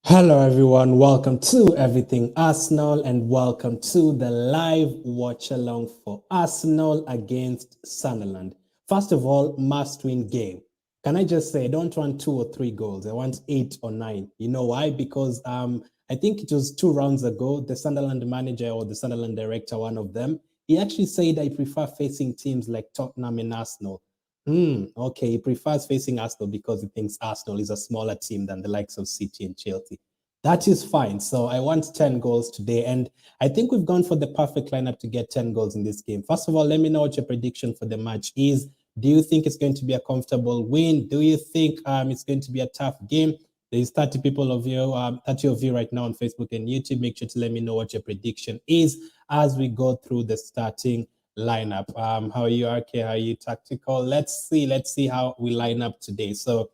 Hello, everyone. Welcome to Everything Arsenal and welcome to the live watch along for Arsenal against Sunderland. First of all, must win game. Can I just say, I don't want 2 or 3 goals. I want 8 or 9. You know why? Because I think it was 2 rounds ago, the Sunderland manager or the Sunderland director, one of them, he actually said, I prefer facing teams like Tottenham and Arsenal. Okay, he prefers facing Arsenal because he thinks Arsenal is a smaller team than the likes of City and Chelsea. That is fine. So I want 10 goals today. And I think we've gone for the perfect lineup to get 10 goals in this game. First of all, let me know what your prediction for the match is. Do you think it's going to be a comfortable win? Do you think it's going to be a tough game? There's 30 people of you, 30 of you right now on Facebook and YouTube. Make sure to let me know what your prediction is as we go through the starting lineup. How are you, RK? How are you, Tactical? Let's see how we line up today. So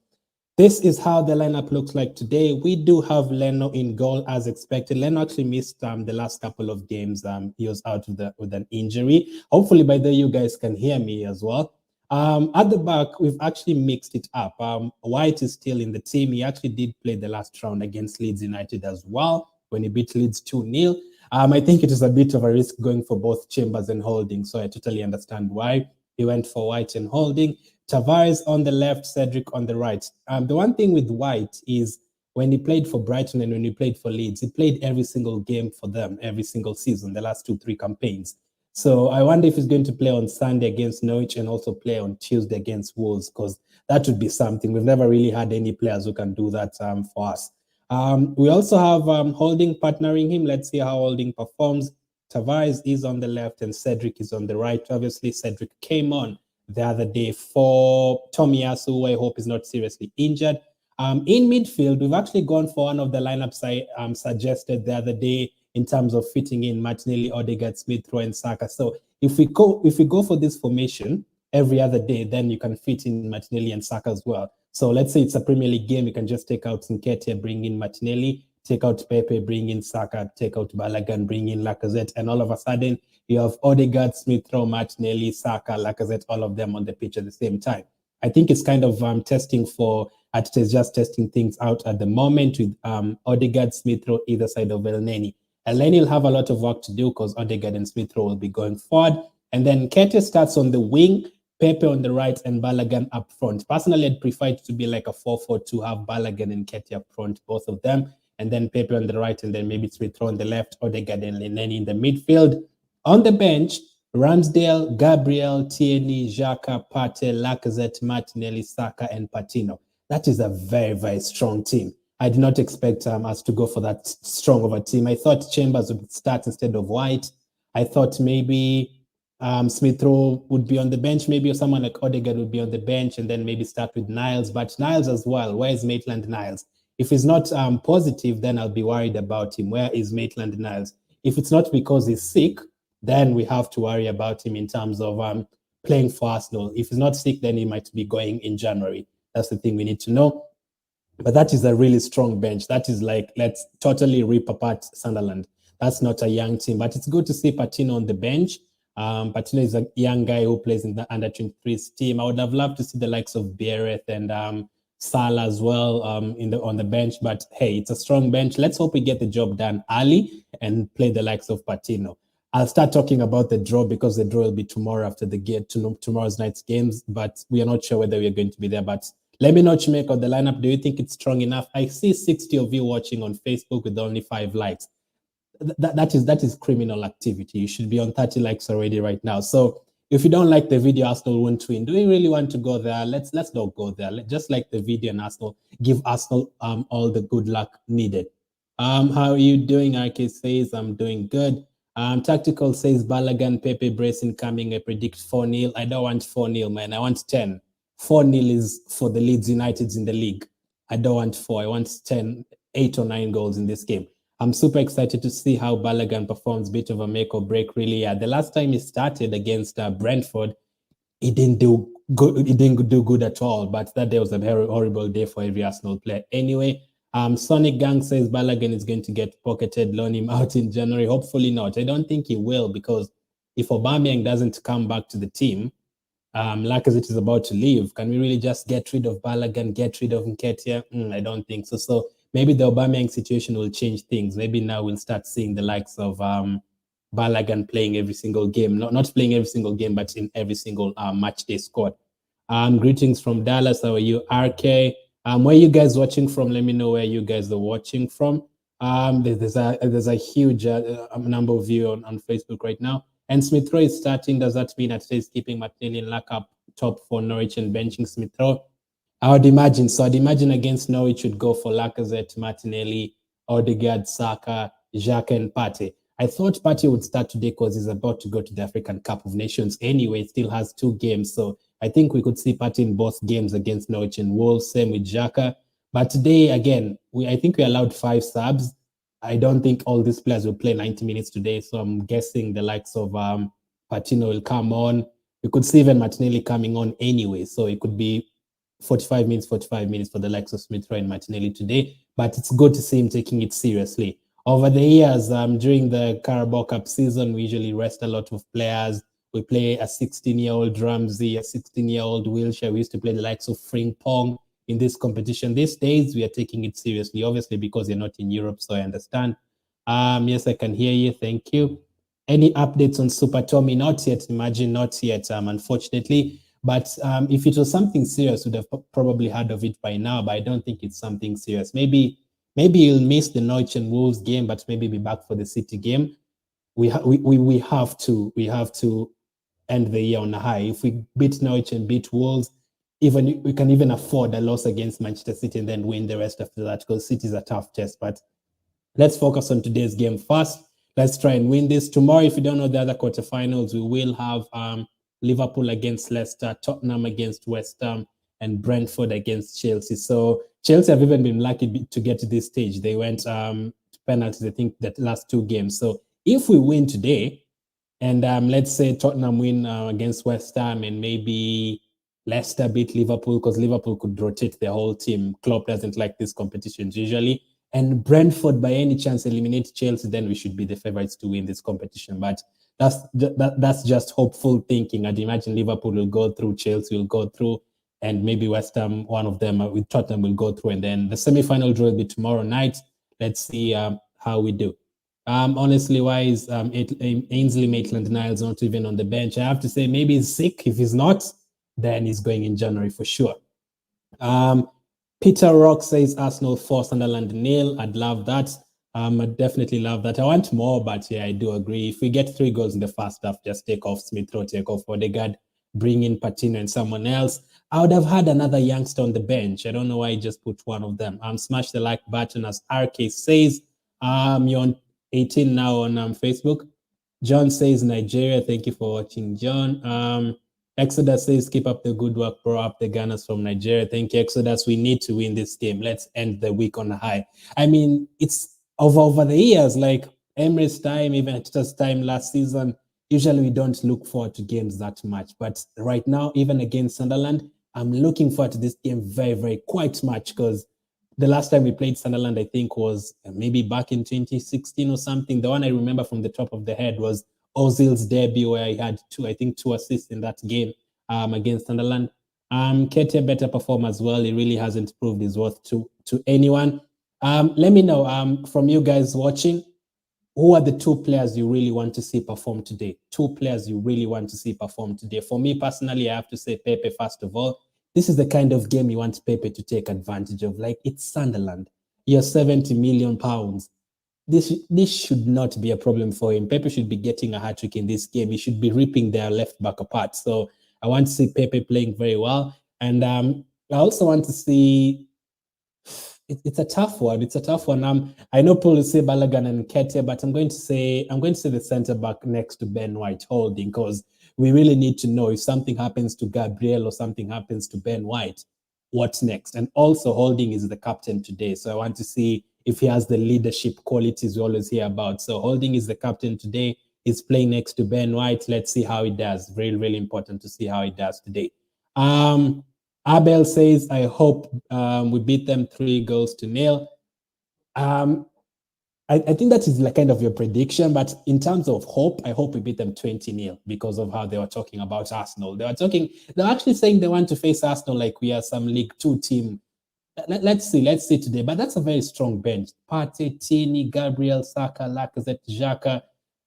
this is how the lineup looks like today. We do have Leno in goal as expected. Leno actually missed the last couple of games. He was out with an injury. Hopefully by then you guys can hear me as well. At the back, we've actually mixed it up. White is still in the team. He actually did play the last round against Leeds United as well when he beat Leeds 2-0. I think it is a bit of a risk going for both Chambers and Holding, so I totally understand why he went for White and Holding. Tavares on the left, Cedric on the right. The one thing with White is when he played for Brighton and when he played for Leeds, he played every single game for them, every single season, the last 2-3 campaigns. So I wonder if he's going to play on Sunday against Norwich and also play on Tuesday against Wolves, because that would be something. We've never really had any players who can do that for us. We also have Holding partnering him. Let's see how Holding performs. Tavares is on the left and Cedric is on the right. Obviously, Cedric came on the other day for Tomiyasu, who I hope is not seriously injured. In midfield, we've actually gone for one of the lineups I suggested the other day in terms of fitting in Martinelli, Odegaard, Smith Rowe, and Saka. So if we go for this formation every other day, then you can fit in Martinelli and Saka as well. So let's say it's a Premier League game, you can just take out Nketiah, bring in Martinelli, take out Pepe, bring in Saka, take out Balogun, bring in Lacazette, and all of a sudden you have Odegaard, Smith Rowe, Martinelli, Saka, Lacazette, all of them on the pitch at the same time. I think it's kind of testing for, it is just testing things out at the moment with Odegaard, Smith Rowe, either side of Elneny. Elneny will have a lot of work to do because Odegaard and Smith Rowe will be going forward. And then Nketiah starts on the wing, Pepe on the right, and Balogun up front. Personally, I'd prefer it to be like a 4-4-2, have Balogun and Nketiah up front, both of them. And then Pepe on the right, and then maybe Smith Rowe on the left, Odegaard and Elneny in the midfield. On the bench, Ramsdale, Gabriel, Tierney, Xhaka, Partey, Lacazette, Martinelli, Saka, and Patino. That is a very, very strong team. I did not expect us to go for that strong of a team. I thought Chambers would start instead of White. I thought maybe Smith Rowe would be on the bench, maybe someone like Odegaard would be on the bench, and then maybe start with Niles. But Niles as well, where is Maitland-Niles? If he's not positive, then I'll be worried about him. Where is Maitland-Niles? If it's not because he's sick, then we have to worry about him in terms of playing for Arsenal. If he's not sick, then he might be going in January. That's the thing we need to know. But that is a really strong bench. That is like, let's totally rip apart Sunderland. That's not a young team, but it's good to see Patino on the bench. Patino is a young guy who plays in the under-23s team. I would have loved to see the likes of Biereth and Salah as well on the bench. But hey, it's a strong bench. Let's hope we get the job done early and play the likes of Patino. I'll start talking about the draw because the draw will be tomorrow after tomorrow's night's games. But we are not sure whether we're going to be there. But let me know what you make of the lineup. Do you think it's strong enough? I see 60 of you watching on Facebook with only 5 likes. That is criminal activity. You should be on 30 likes already right now. So if you don't like the video, Arsenal won't win. Do we really want to go there? Let's not go there. Just like the video and Arsenal, give Arsenal all the good luck needed. How are you doing? RK says, I'm doing good. Tactical says, Balogun, Pepe, Bracing coming. I predict 4-0. I don't want 4-0, man. I want 10. 4-0 is for the Leeds Uniteds in the league. I don't want 4. I want 10, 8 or 9 goals in this game. I'm super excited to see how Balogun performs. Bit of a make or break, really. The last time he started against Brentford, he didn't do good. He didn't do good at all. But that day was a very horrible day for every Arsenal player. Anyway, Sonic Gang says Balogun is going to get pocketed. Loan him out in January. Hopefully not. I don't think he will, because if Aubameyang doesn't come back to the team, Lacazette is about to leave. Can we really just get rid of Balogun, get rid of Nketiah? I don't think so. So maybe the Aubameyang situation will change things. Maybe now we'll start seeing the likes of Balogun playing every single game, not playing every single game, but in every single match day squad. Greetings from Dallas. How are you, RK? Where are you guys watching from? Let me know where you guys are watching from. There's a huge number of you on Facebook right now. And Smith Rowe is starting. Does that mean that he's keeping Martinelli in lockup top for Norwich and benching Smith Rowe? I would imagine. So I'd imagine against Norwich would go for Lacazette, Martinelli, Odegaard, Saka, Xhaka, and Partey. I thought Partey would start today because he's about to go to the African Cup of Nations anyway. Still has 2 games. So I think we could see Partey in both games against Norwich and Wolves. Same with Xhaka. But today, again, I think we allowed 5 subs. I don't think all these players will play 90 minutes today. So I'm guessing the likes of Patino will come on. We could see even Martinelli coming on anyway. So it could be 45 minutes for the likes of Smith Rowe and Martinelli today. But it's good to see him taking it seriously. Over the years, during the Carabao Cup season, we usually rest a lot of players. We play a 16-year-old Ramsey, a 16-year-old Wilshere. We used to play the likes of Frimpong in this competition. These days, we are taking it seriously, obviously, because you're not in Europe, so I understand. Yes, I can hear you. Thank you. Any updates on Super Tommy? Not yet, imagine, not yet, unfortunately. But if it was something serious, we'd have probably heard of it by now, but I don't think it's something serious. Maybe he'll miss the Norwich and Wolves game, but maybe be back for the City game. We have to end the year on a high. If we beat Norwich and beat Wolves, even we can even afford a loss against Manchester City and then win the rest after that, because City is a tough test. But let's focus on today's game first. Let's try and win this. Tomorrow, if you don't know the other quarterfinals, we will have Liverpool against Leicester, Tottenham against West Ham, and Brentford against Chelsea. So Chelsea have even been lucky to get to this stage. They went to penalties, I think, that last 2 games. So if we win today, and let's say Tottenham win against West Ham, and maybe Leicester beat Liverpool, because Liverpool could rotate their whole team. Klopp doesn't like these competitions usually. And Brentford, by any chance, eliminate Chelsea, then we should be the favorites to win this competition. But that's just hopeful thinking. I'd imagine Liverpool will go through, Chelsea will go through, and maybe West Ham, one of them with Tottenham, will go through. And then the semi-final draw will be tomorrow night. Let's see how we do. Honestly, why is Ainsley Maitland-Niles not even on the bench? I have to say maybe he's sick. If he's not, then he's going in January for sure. Peter Rock says Arsenal 4, Sunderland 0. I'd love that. I'd definitely love that. I want more, but yeah, I do agree. If we get 3 goals in the first half, just take off Smith Rowe, take off Odegaard, bring in Patino and someone else. I would have had another youngster on the bench. I don't know why I just put one of them. Smash the like button, as RK says. You're on 18 now on Facebook. John says Nigeria. Thank you for watching, John. Exodus says, keep up the good work, bro. Up the Gunners from Nigeria. Thank you, Exodus. We need to win this game. Let's end the week on a high. I mean, it's over the years, like Emre's time, even Atita's time last season, usually we don't look forward to games that much. But right now, even against Sunderland, I'm looking forward to this game very, very quite much, because the last time we played Sunderland, I think, was maybe back in 2016 or something. The one I remember from the top of the head was Ozil's debut, where he had 2 assists in that game against Sunderland. Kete better perform as well. He really hasn't proved his worth to anyone. Let me know from you guys watching, who are the 2 players you really want to see perform today? 2 players you really want to see perform today. For me personally, I have to say Pepe first of all. This is the kind of game you want Pepe to take advantage of. Like, it's Sunderland. You're 70 million pounds. This should not be a problem for him. Pepe should be getting a hat-trick in this game. He should be ripping their left back apart. So I want to see Pepe playing very well. And I also want to see... It's a tough one. It's a tough one. I know Paul will say Balogun and Nketiah, but I'm going to say the centre back next to Ben White, Holding, because we really need to know if something happens to Gabriel or something happens to Ben White, what's next? And also Holding is the captain today, so I want to see if he has the leadership qualities we always hear about. So Holding is the captain today. He's playing next to Ben White. Let's see how he does. Really, really important to see how he does today. Abel says, I hope we beat them 3-0. I think that is like kind of your prediction, but in terms of hope, I hope we beat them 20-0 because of how they were talking about Arsenal. They were actually saying they want to face Arsenal like we are some League 2 team. Let's see today. But that's a very strong bench. Partey, Tini, Gabriel, Saka, Lacazette, Xhaka,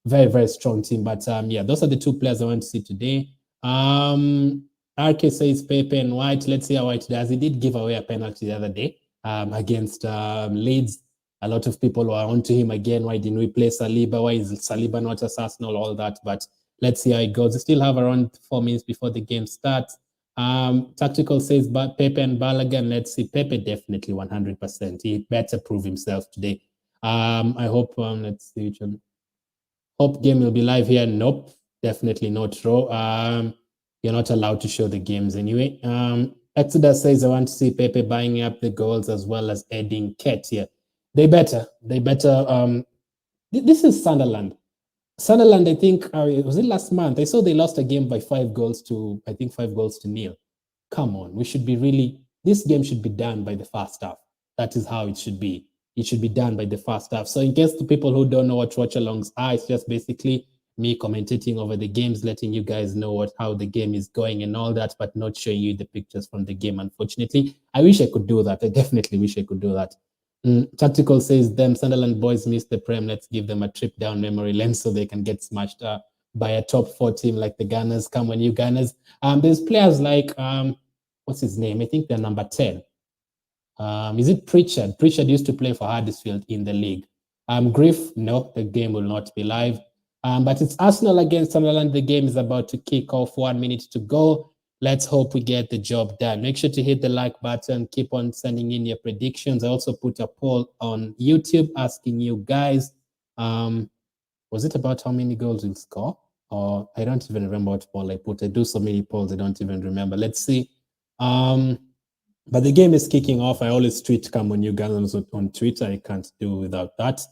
very strong team. But yeah, those are the two players I want to see today. RK says Pepe and White. Let's see how White does. He did give away a penalty the other day against Leeds. A lot of people were onto him again. Why didn't we play Saliba? Why is Saliba not at Arsenal? All that. But let's see how it goes. We still have around 4 minutes before the game starts. Tactical says but Pepe and Balogun. Let's see. Pepe definitely 100%. He better prove himself today. I hope, let's see. Hope game will be live here. Nope, definitely not raw. You're not allowed to show the games anyway. Exodus says I want to see Pepe buying up the goals as well as adding Ket here. They better. This is Sunderland. Sunderland, I think, was it last month? I saw they lost a game by 5 goals to 0. Come on, we should be really, this game should be done by the first half. That is how it should be. It should be done by the first half. So in case the people who don't know what watch-alongs are, it's just basically me commentating over the games, letting you guys know how the game is going and all that, but not showing you the pictures from the game, unfortunately. I wish I could do that. I definitely wish I could do that. Tactical says them Sunderland boys missed the Prem. Let's give them a trip down memory lane so they can get smashed by a top 4 team like the Gunners. Come on, you Gunners. There's players like, what's his name? I think they're number 10. Is it Pritchard? Pritchard used to play for Huddersfield in the league. Griff, no, the game will not be live. But it's Arsenal against Sunderland. The game is about to kick off. 1 minute to go. Let's hope we get the job done. Make sure to hit the like button. Keep on sending in your predictions. I also put a poll on YouTube asking you guys, was it about how many goals we'll score? Or I don't even remember what poll I put. I do so many polls, I don't even remember. Let's see. But the game is kicking off. I always tweet come on you guys on Twitter. I can't do without that.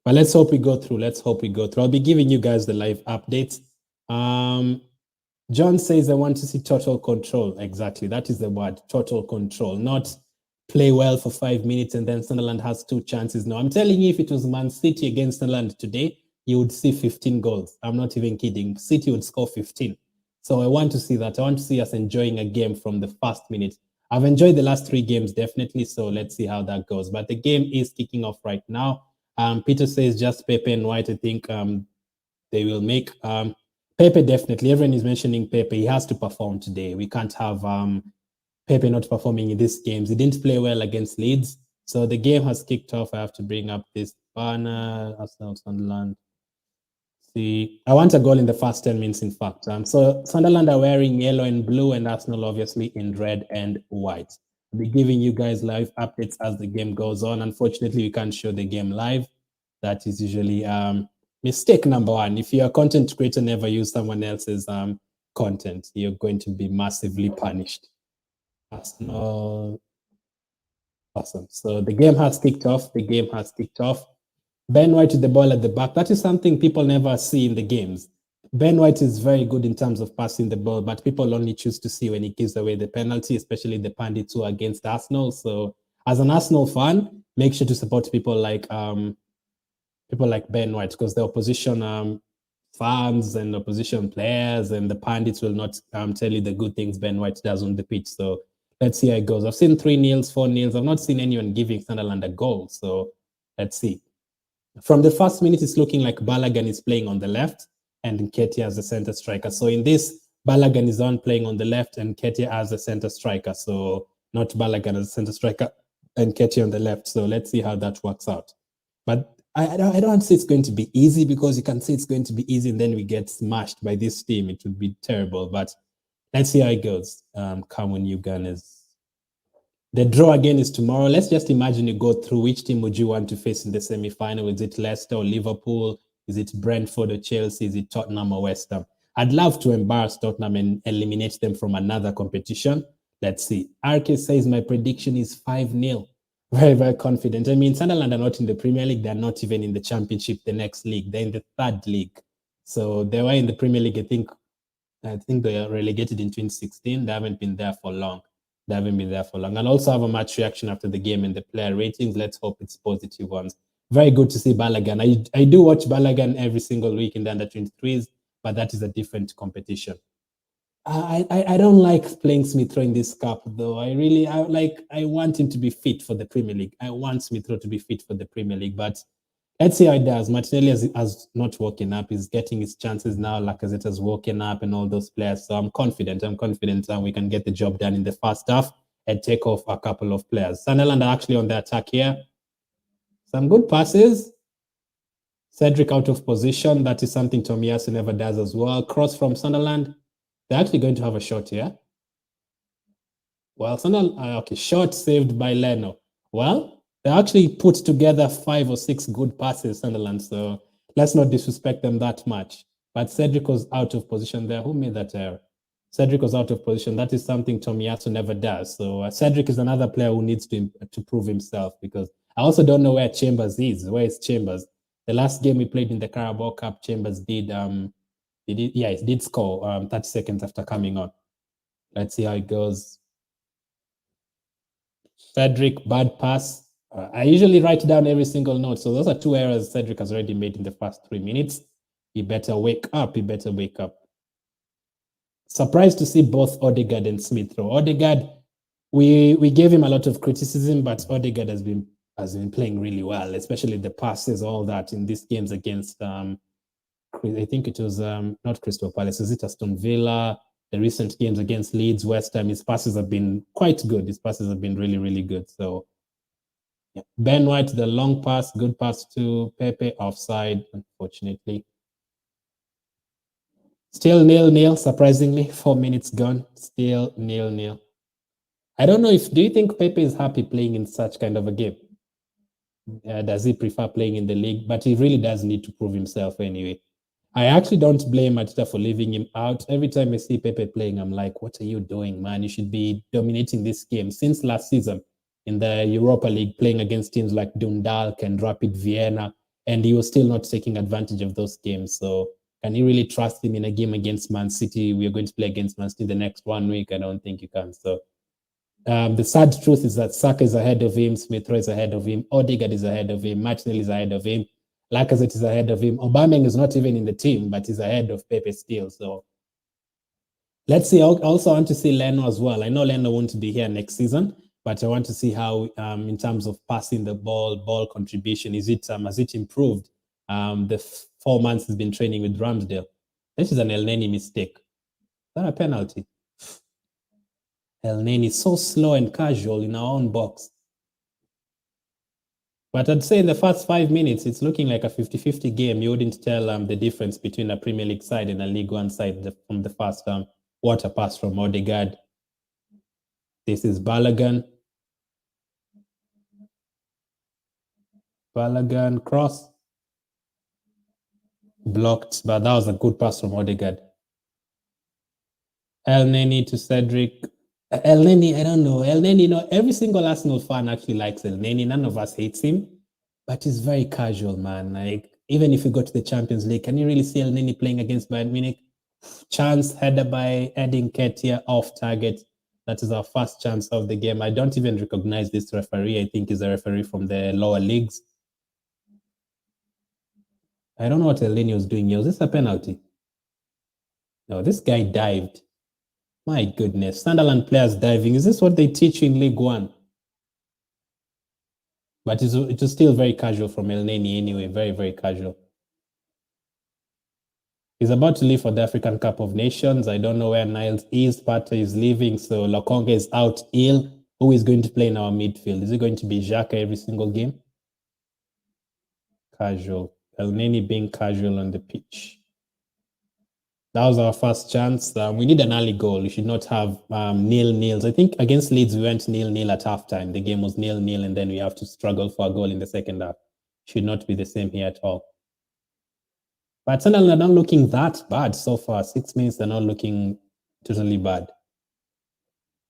But let's hope we go through. Let's hope we go through. I'll be giving you guys the live updates. John says, I want to see total control. Exactly. That is the word, total control. Not play well for 5 minutes and then Sunderland has 2 chances. No, I'm telling you, if it was Man City against Sunderland today, you would see 15 goals. I'm not even kidding. City would score 15. So I want to see that. I want to see us enjoying a game from the first minute. I've enjoyed the last 3 games, definitely. So let's see how that goes. But the game is kicking off right now. Peter says just Pepe and White, I think they will make. Pepe, definitely. Everyone is mentioning Pepe. He has to perform today. We can't have Pepe not performing in these games. He didn't play well against Leeds. So the game has kicked off. I have to bring up this banner. Arsenal, Sunderland. See, I want a goal in the first 10 minutes, in fact. So Sunderland are wearing yellow and blue, and Arsenal obviously in red and white. I'll be giving you guys live updates as the game goes on. Unfortunately, we can't show the game live. That is usually mistake number 1. If you're a content creator, never use someone else's content. You're going to be massively punished. Arsenal. Awesome. So the game has kicked off. The game has kicked off. Ben White with the ball at the back. That is something people never see in the games. Ben White is very good in terms of passing the ball, but people only choose to see when he gives away the penalty, especially the pundits who are against Arsenal. So as an Arsenal fan, make sure to support people like Ben White, because the opposition fans and opposition players and the pundits will not tell you the good things Ben White does on the pitch. So let's see how it goes. I've seen 3-0, 4-0. I've not seen anyone giving Sunderland a goal. So let's see. From the first minute, it's looking like Balogun is playing on the left and Nketiah as the center striker. So in this, Balogun is on playing on the left and Nketiah as the center striker. So not Balogun as the center striker and Nketiah on the left. So let's see how that works out. But I don't say it's going to be easy, because you can say it's going to be easy and then we get smashed by this team. It would be terrible. But let's see how it goes. Come on, you Gunners. The draw again is tomorrow. Let's just imagine you go through. Which team would you want to face in the semi-final? Is it Leicester or Liverpool? Is it Brentford or Chelsea? Is it Tottenham or West Ham? I'd love to embarrass Tottenham and eliminate them from another competition. Let's see. RK says my prediction is 5-0. Very confident. I mean, Sunderland are not in the Premier League. They're not even in the Championship, the next league. They're in the 3rd league. So they were in the Premier League, I think they are relegated in 2016. They haven't been there for long. And also have a match reaction after the game and the player ratings. Let's hope it's positive ones. Very good to see Balogun. I do watch Balogun every single week in the under-23s, but that is a different competition. I don't like playing Smith Rowe in this cup though. I want him to be fit for the Premier League. I want Smith Rowe to be fit for the Premier League, but let's see how it does. Martinelli has not woken up. He's getting his chances now. Lacazette has woken up and all those players. So I'm confident. We can get the job done in the first half and take off a couple of players. Sunderland are actually on the attack here. Some good passes. Cedric out of position. That is something Tomiyasu never does as well. Cross from Sunderland. They're actually going to have a shot here. Well, Sunderland, okay, shot saved by Leno. Well, they actually put together 5 or 6 good passes, Sunderland, so let's not disrespect them that much. But Cedric was out of position there. Who made that error? Cedric was out of position. That is something Tomiyasu never does. So Cedric is another player who needs to prove himself, because I also don't know where Chambers is. Where is Chambers? The last game we played in the Carabao Cup, Chambers did he did score 30 seconds after coming on. Let's see how it goes. Cedric, bad pass. I usually write down every single note. So those are 2 errors Cedric has already made in the first 3 minutes. He better wake up. Surprised to see both Odegaard and Smith Rowe. Odegaard, we gave him a lot of criticism, but Odegaard has been playing really well, especially the passes, all that in these games against I think it was not Crystal Palace, is it Aston Villa? The recent games against Leeds, West Ham, his passes have been quite good. His passes have been really, really good. So yeah. Ben White, the long pass, good pass to Pepe, offside, unfortunately. Still 0-0, surprisingly. 4 minutes gone. Still 0-0. I don't know do you think Pepe is happy playing in such kind of a game? Does he prefer playing in the league? But he really does need to prove himself anyway. I actually don't blame Mateta for leaving him out. Every time I see Pepe playing, I'm like, what are you doing, man? You should be dominating this game. Since last season in the Europa League, playing against teams like Dundalk and Rapid Vienna, and he was still not taking advantage of those games. So can you really trust him in a game against Man City? We are going to play against Man City the next 1 week. I don't think you can. So the sad truth is that Saka is ahead of him, Smith Rowe is ahead of him, Odegaard is ahead of him, Martinelli is ahead of him, Lacazette is ahead of him. Aubameyang is not even in the team, but he's ahead of Pepe still. So let's see. I also want to see Leno as well. I know Leno won't be here next season, but I want to see how, in terms of passing the ball contribution, has it improved? The 4 months he's been training with Ramsdale. This is an El Neni mistake. Is that a penalty? El Neni is so slow and casual in our own box. But I'd say in the first 5 minutes, it's looking like a 50-50 game. You wouldn't tell the difference between a Premier League side and a League One side from the first water pass from Odegaard. This is Balogun. Balogun cross. Blocked, but that was a good pass from Odegaard. El Neni to Cedric. El Neni, I don't know. El Neni, every single Arsenal fan actually likes El Neni. None of us hates him, but he's very casual, man. Like, even if we go to the Champions League, can you really see El Neni playing against Bayern Munich? Chance header by Edin Ketia off target. That is our first chance of the game. I don't even recognize this referee. I think he's a referee from the lower leagues. I don't know what El Neni was doing here. Was this a penalty? No, this guy dived. My goodness, Sunderland players diving. Is this what they teach you in League One? But it was still very casual from El Neni anyway. Very, very casual. He's about to leave for the African Cup of Nations. I don't know where Niles is. Partey is leaving. So Lokonga is out ill. Who is going to play in our midfield? Is it going to be Xhaka every single game? Casual. El Neni being casual on the pitch. That was our first chance. We need an early goal. We should not have 0-0. I think against Leeds, we went 0-0 at halftime. The game was 0-0, and then we have to struggle for a goal in the second half. Should not be the same here at all. But Sunderland are not looking that bad so far. 6 minutes, they're not looking totally bad.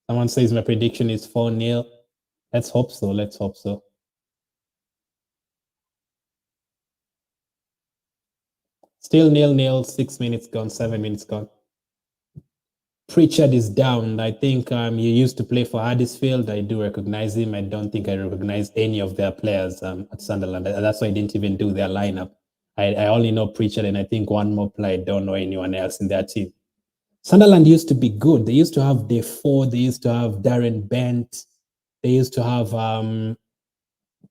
Someone says my prediction is 4-0. Let's hope so. Let's hope so. Still 0-0, 6 minutes gone, 7 minutes gone. Pritchard is down. I think he used to play for Huddersfield. I do recognize him. I don't think I recognize any of their players at Sunderland. That's why I didn't even do their lineup. I only know Pritchard, and I think one more player. I don't know anyone else in their team. Sunderland used to be good. They used to have Defoe. They used to have Darren Bent. They used to have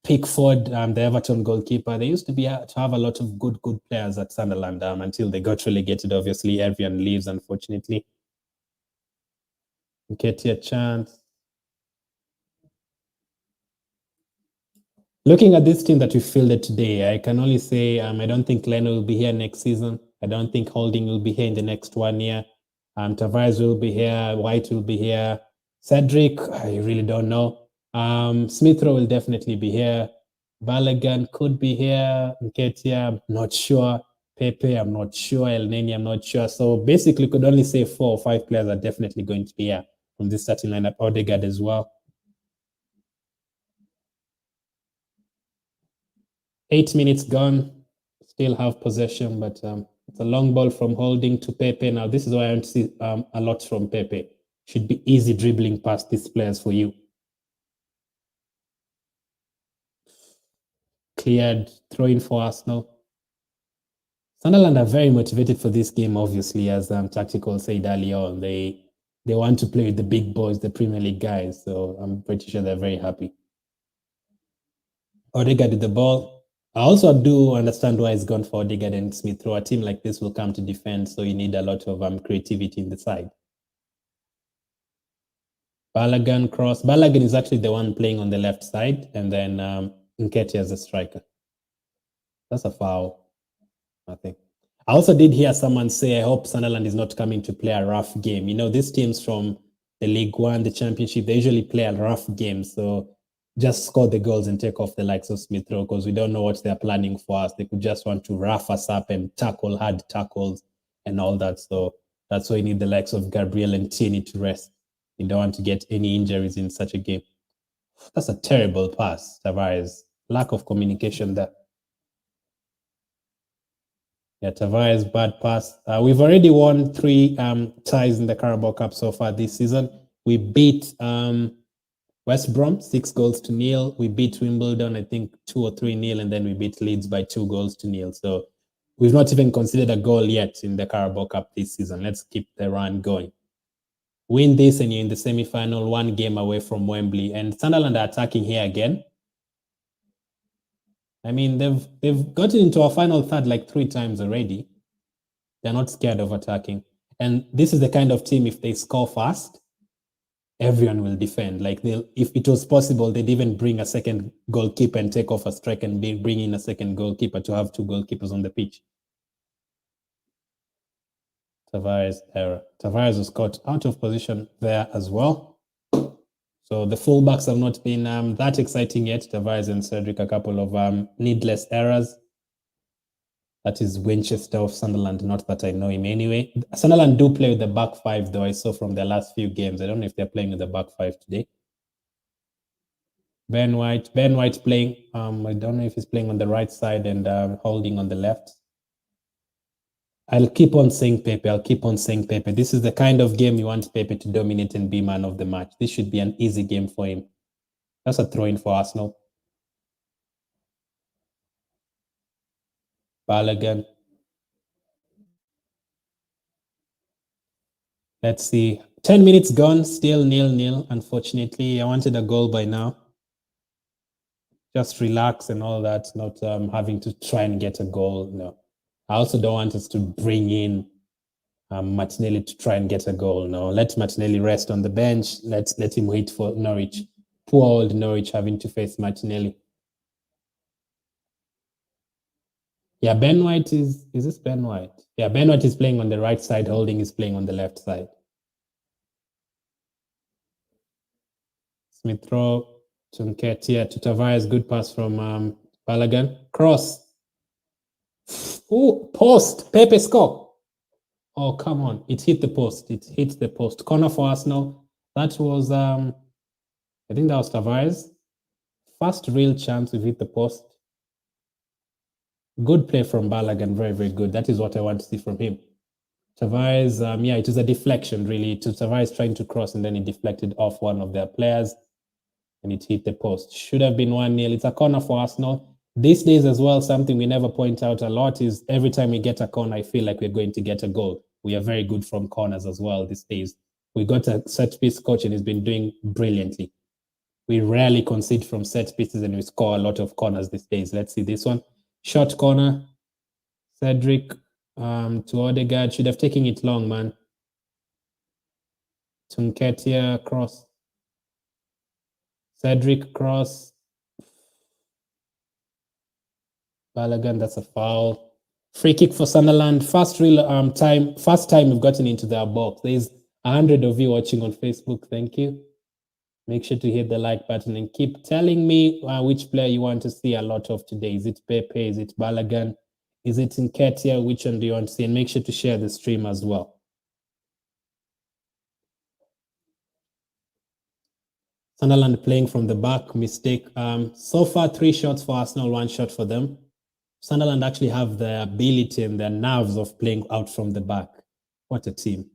Pickford, the Everton goalkeeper. They used to have a lot of good players at Sunderland until they got relegated. Obviously, everyone leaves, unfortunately. Get your chance. Looking at this team that we fielded today, I can only say I don't think Leno will be here next season. I don't think Holding will be here in the next 1 year. Tavares will be here. White will be here. Cedric, I really don't know. Smith Rowe will definitely be here. Balogun could be here. Nketiah, I'm not sure. Pepe, I'm not sure. El Neni, I'm not sure. So basically, could only say 4 or 5 players are definitely going to be here from this starting lineup. Odegaard as well. 8 minutes gone. Still have possession, but it's a long ball from Holding to Pepe. Now, this is why I want to see a lot from Pepe. Should be easy dribbling past these players for you. Cleared, throwing for Arsenal. Sunderland are very motivated for this game, obviously, as Tactical said earlier on. They want to play with the big boys, the Premier League guys. So I'm pretty sure they're very happy. Odegaard with the ball. I also do understand why he's gone for Odegaard and Smith Rowe. A team like this will come to defend, so you need a lot of creativity in the side. Balogun cross. Balogun is actually the one playing on the left side, and then Nketiah as a striker. That's a foul, I think. I also did hear someone say, I hope Sunderland is not coming to play a rough game. You know, these teams from the League One, the Championship, they usually play a rough game. So just score the goals and take off the likes of Smith Rowe, because we don't know what they're planning for us. They could just want to rough us up and tackle hard tackles and all that. So that's why you need the likes of Gabriel and Tierney to rest. You don't want to get any injuries in such a game. That's a terrible pass, Tavares. Lack of communication there. Yeah, Tavares, bad pass. We've already won 3 ties in the Carabao Cup so far this season. We beat West Brom 6-0. We beat Wimbledon, I think 2 or 3-0, and then we beat Leeds by 2-0. So we've not even considered a goal yet in the Carabao Cup this season. Let's keep the run going. Win this and you're in the semi-final, 1 game away from Wembley. And Sunderland are attacking here again. I mean, they've gotten into our final third like 3 times already. They're not scared of attacking. And this is the kind of team, if they score fast, everyone will defend. Like, if it was possible, they'd even bring a second goalkeeper and take off a striker and bring in a second goalkeeper to have 2 goalkeepers on the pitch. Tavares error. Tavares was caught out of position there as well. So the fullbacks have not been that exciting yet. Tavares and Cedric, a couple of needless errors. That is Winchester of Sunderland, not that I know him anyway. Sunderland do play with the back 5, though, I saw from their last few games. I don't know if they're playing with the back 5 today. Ben White playing, I don't know if he's playing on the right side and Holding on the left. I'll keep on saying Pepe. This is the kind of game you want Pepe to dominate and be man of the match. This should be an easy game for him. That's a throw-in for Arsenal. Balogun. Let's see. 10 minutes gone, still 0-0. Unfortunately, I wanted a goal by now. Just relax and all that, not having to try and get a goal. No. I also don't want us to bring in Martinelli to try and get a goal. No, let Martinelli rest on the bench. Let him wait for Norwich. Poor old Norwich having to face Martinelli. Yeah, Ben White is this Ben White? Yeah, Ben White is playing on the right side. Holding is playing on the left side. Smith Rowe to Nketiah to Tavares. Good pass from Balogun. Cross. Oh, post. Pepe score. Oh, come on. It hit the post. It hit the post. Corner for Arsenal. That was, I think that was Tavares. First real chance we've hit the post. Good play from Balogun. Very, very good. That is what I want to see from him. Tavares, yeah, it was a deflection, really. To Tavares trying to cross, and then he deflected off one of their players, and it hit the post. Should have been 1-0. It's a corner for Arsenal. These days as well, something we never point out a lot is every time we get a corner, I feel like we're going to get a goal. we are very good from corners as well these days. We got a set piece coach and he's been doing brilliantly. We rarely concede from set pieces and we score a lot of corners these days. Let's see this one. Short corner. Cedric to Odegaard. Should have taken it long, man. To Nketiah, cross. Cedric, cross. Balogun, that's a foul. Free kick for Sunderland. First time we've gotten into their box. There's 100 of you watching on Facebook. Thank you. Make sure to hit the like button and keep telling me which player you want to see a lot of today. Is it Pepe? Is it Balogun? Is it Nketiah? Which one do you want to see? And make sure to share the stream as well. Sunderland playing from the back, mistake. So far, 3 shots for Arsenal, 1 shot for them. Sunderland actually have the ability and the nerves of playing out from the back. What a team.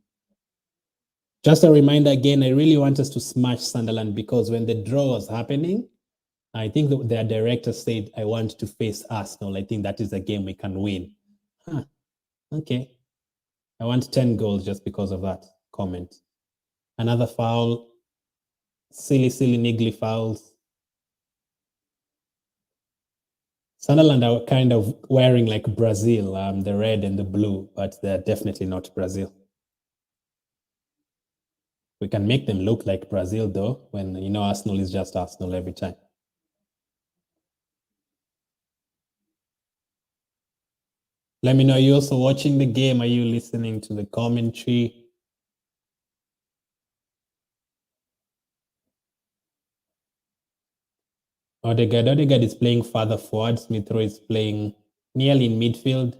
Just a reminder again, I really want us to smash Sunderland because when the draw was happening, I think their director said, I want to face Arsenal. I think that is a game we can win. Okay. I want 10 goals just because of that comment. Another foul. Silly, niggly fouls. Sunderland are kind of wearing like Brazil, the red and the blue, but they're definitely not Brazil. We can make them look like Brazil, though, when, you know, Arsenal is just Arsenal every time. Let me know, are you also watching the game? Are you listening to the commentary? Odegaard is playing further forward. Smith Rowe is playing nearly in midfield.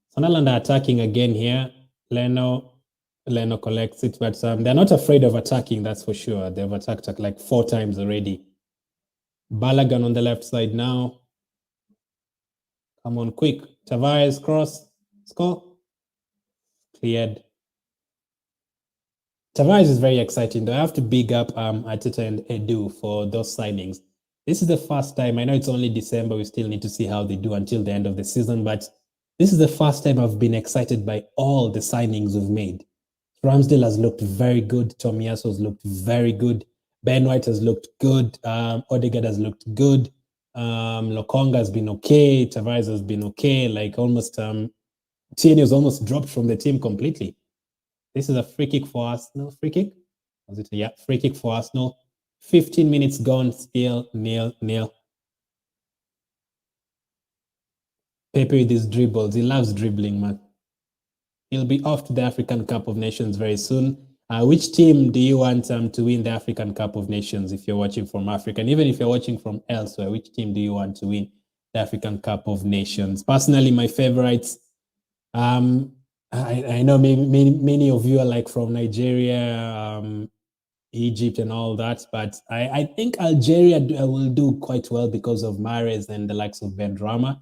Sunderland are attacking again here. Leno collects it, but they're not afraid of attacking, that's for sure. They've attacked like 4 times already. Balogun on the left side now. Come on, quick. Tavares, cross. Score. Cleared. Tavares is very exciting, though. I have to big up Arteta and Edu for those signings. This is the first time. I know it's only December. We still need to see how they do until the end of the season, but this is the first time I've been excited by all the signings we've made. Ramsdale has looked very good. Tomiyasu has looked very good. Ben White has looked good. Odegaard has looked good. Lokonga has been okay. Tavares has been okay. Like almost, Tierney was almost dropped from the team completely. This is a free kick for Arsenal. Free kick? Was it? Yeah, free kick for Arsenal. 15 minutes gone, still 0-0. Pepe with his dribbles. He loves dribbling, man. He'll be off to the African Cup of Nations very soon. Which team do you want to win the African Cup of Nations if you're watching from Africa? And even if you're watching from elsewhere, which team do you want to win the African Cup of Nations? Personally, my favorites, I know many of you are like from Nigeria, Egypt and all that, but I think Algeria will do quite well because of Mahrez and the likes of Benrahma.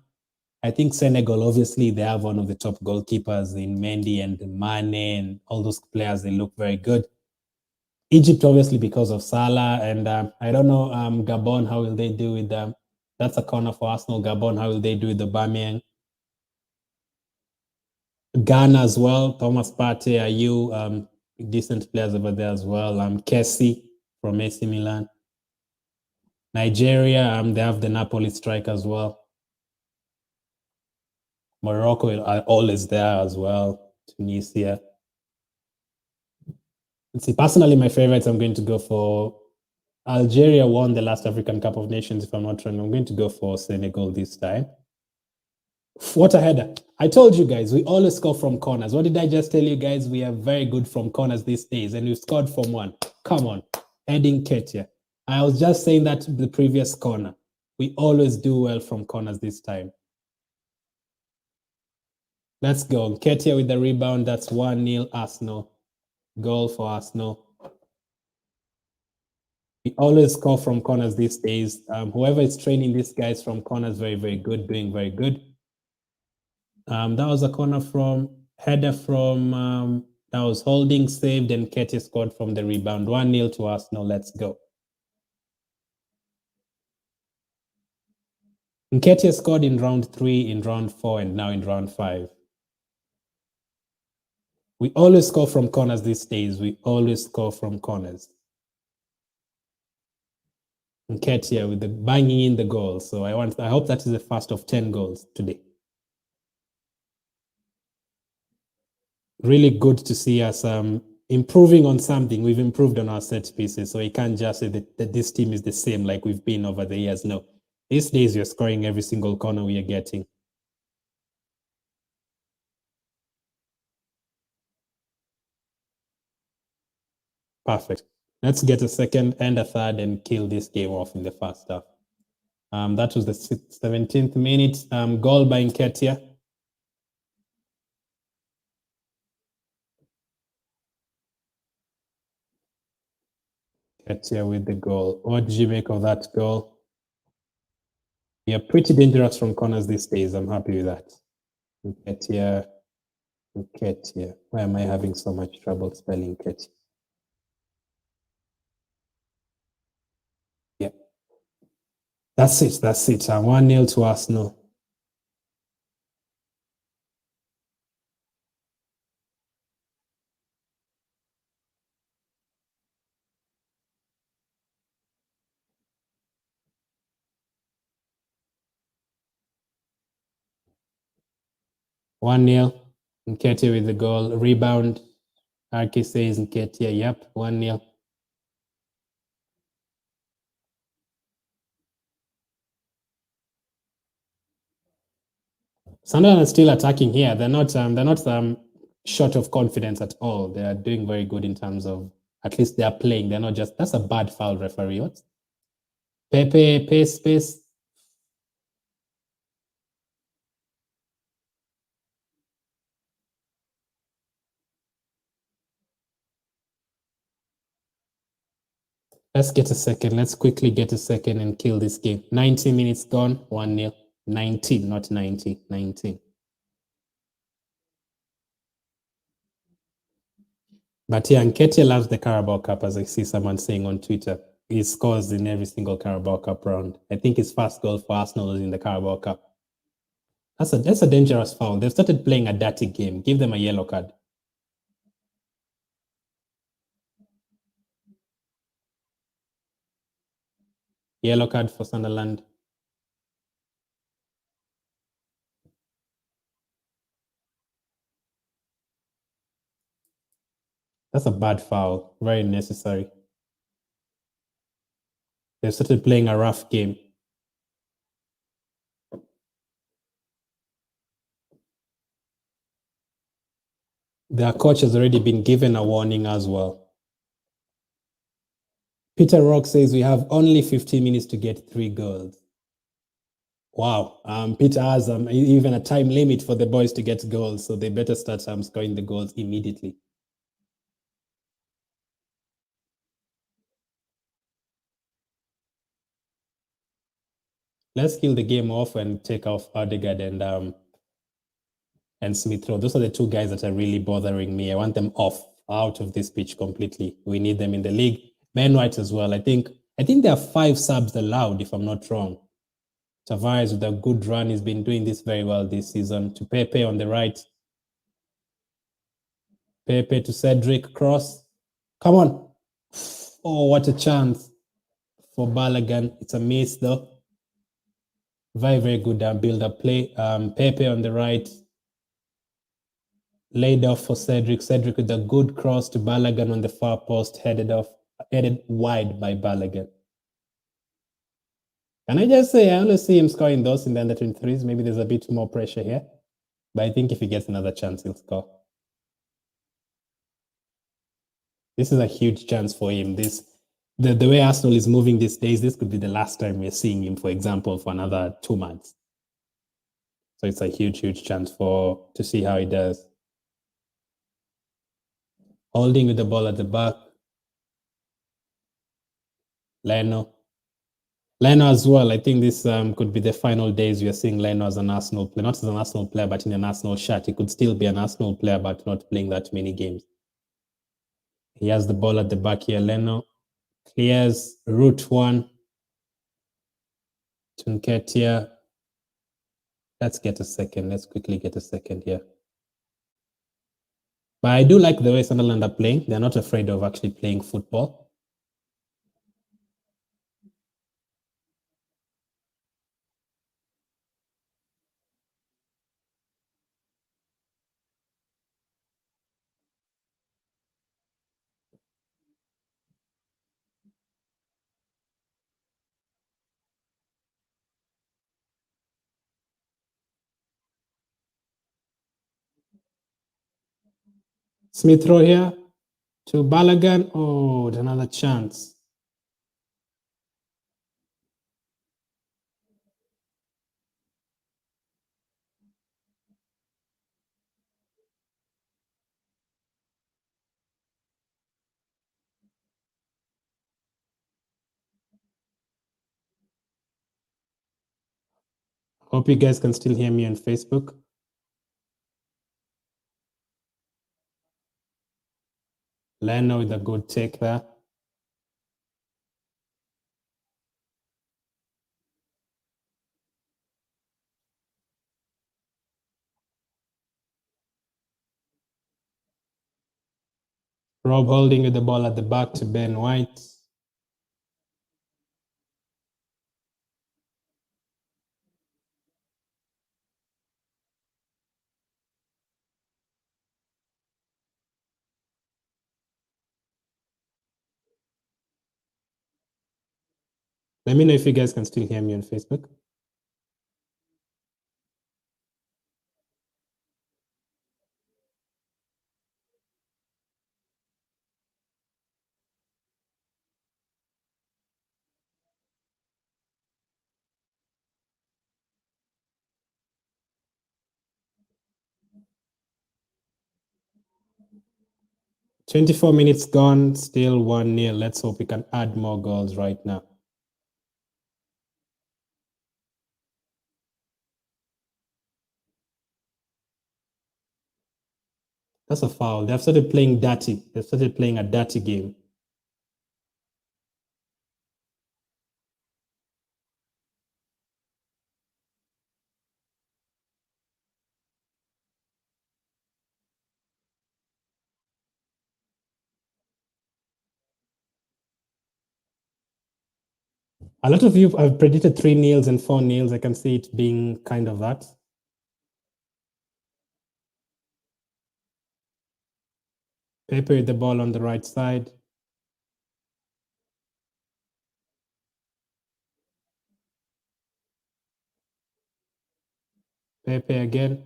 I think Senegal, obviously, they have one of the top goalkeepers in Mendy and Mane and all those players. They look very good. Egypt, obviously, because of Salah. And I don't know, Gabon, how will they do with them? That's a corner for Arsenal. Gabon, how will they do with the Aubameyang? Ghana as well. Thomas Partey, Ayew, decent players over there as well. Kessie from AC Milan. Nigeria, they have the Napoli striker as well. Morocco are always there as well. Tunisia. Let's see, personally, my favorites, I'm going to go for Algeria won the last African Cup of Nations, if I'm not wrong. I'm going to go for Senegal this time. What a header. I told you guys, we always score from corners. What did I just tell you guys? We are very good from corners these days, and we scored from one. Come on. Heading Ketia. I was just saying that to the previous corner. We always do well from corners this time. Let's go. Ketia with the rebound. That's 1-0 Arsenal. Goal for Arsenal. We always score from corners these days. Whoever is training these guys from corners, very, very good, doing very good. That was a corner from header from that was holding, saved, and Ketia scored from the rebound. 1-0 to Arsenal. Let's go. Nketiah scored in round 3, in round 4, and now in round 5. We always score from corners these days. We always score from corners. Nketiah with the banging in the goal. So I hope that is the first of 10 goals today. Really good to see us improving on something. We've improved on our set pieces. So you can't just say that this team is the same like we've been over the years. No. These days you're scoring every single corner we are getting. Perfect. Let's get a second and a third and kill this game off in the first half. That was the 17th minute. Goal by Nketiah. Nketiah with the goal. What did you make of that goal? We are pretty dangerous from corners these days. I'm happy with that. Nketiah. Why am I having so much trouble spelling Nketiah? Yeah. That's it. 1-0 to Arsenal. One 0 Nketiah with the goal. Rebound. Arki says Nketiah. Yep. 1-0. Sunderland is still attacking here. They're not short of confidence at all. They are doing very good in terms of at least they are playing. They're not just that's a bad foul, referee. What? Pepe, pace. Let's get a second. Let's quickly get a second and kill this game. 90 minutes gone, 1-0. 19, not 90, 19. But yeah, Nketiah loves the Carabao Cup, as I see someone saying on Twitter. He scores in every single Carabao Cup round. I think his first goal for Arsenal was in the Carabao Cup. That's a dangerous foul. They've started playing a dirty game. Give them a yellow card. Yellow card for Sunderland. That's a bad foul. Very necessary. They've started playing a rough game. Their coach has already been given a warning as well. Peter Rock says we have only 15 minutes to get 3 goals. Wow. Peter has even a time limit for the boys to get goals, so they better start scoring the goals immediately. Let's kill the game off and take off Odegaard and Smith Rowe. Those are the two guys that are really bothering me. I want them off, out of this pitch completely. We need them in the league. Ben White as well. I think there are 5 subs allowed, if I'm not wrong. Tavares with a good run. He's been doing this very well this season. To Pepe on the right. Pepe to Cedric. Cross. Come on. Oh, what a chance for Balogun. It's a miss, though. Very, very good build-up play. Pepe on the right. Laid off for Cedric. Cedric with a good cross to Balogun on the far post. Headed wide by Balogun. Can I just say, I only see him scoring those in the under 23s. Maybe there's a bit more pressure here. But I think if he gets another chance, he'll score. This is a huge chance for him. The way Arsenal is moving these days, this could be the last time we're seeing him, for example, for another 2 months. So it's a huge, huge chance to see how he does. Holding with the ball at the back. Leno as well. I think this could be the final days we are seeing Leno as an Arsenal player. Not as an Arsenal player, but in an Arsenal shirt. He could still be an Arsenal player, but not playing that many games. He has the ball at the back here. Leno clears route 1 to Nketiah. Let's get a second. Let's quickly get a second here. But I do like the way Sunderland are playing. They're not afraid of actually playing football. Smith Rowe here to Balogun. Oh, another chance. Hope you guys can still hear me on Facebook. Leno with a good take there. Rob Holding with the ball at the back to Ben White. Let me know if you guys can still hear me on Facebook. "24 minutes gone, still 1-0. Let's hope we can add more goals right now. That's a foul. They've started playing dirty. They've started playing a dirty game. A lot of you have predicted 3-0 and 4-0. I can see it being kind of that. Pepe with the ball on the right side. Pepe again.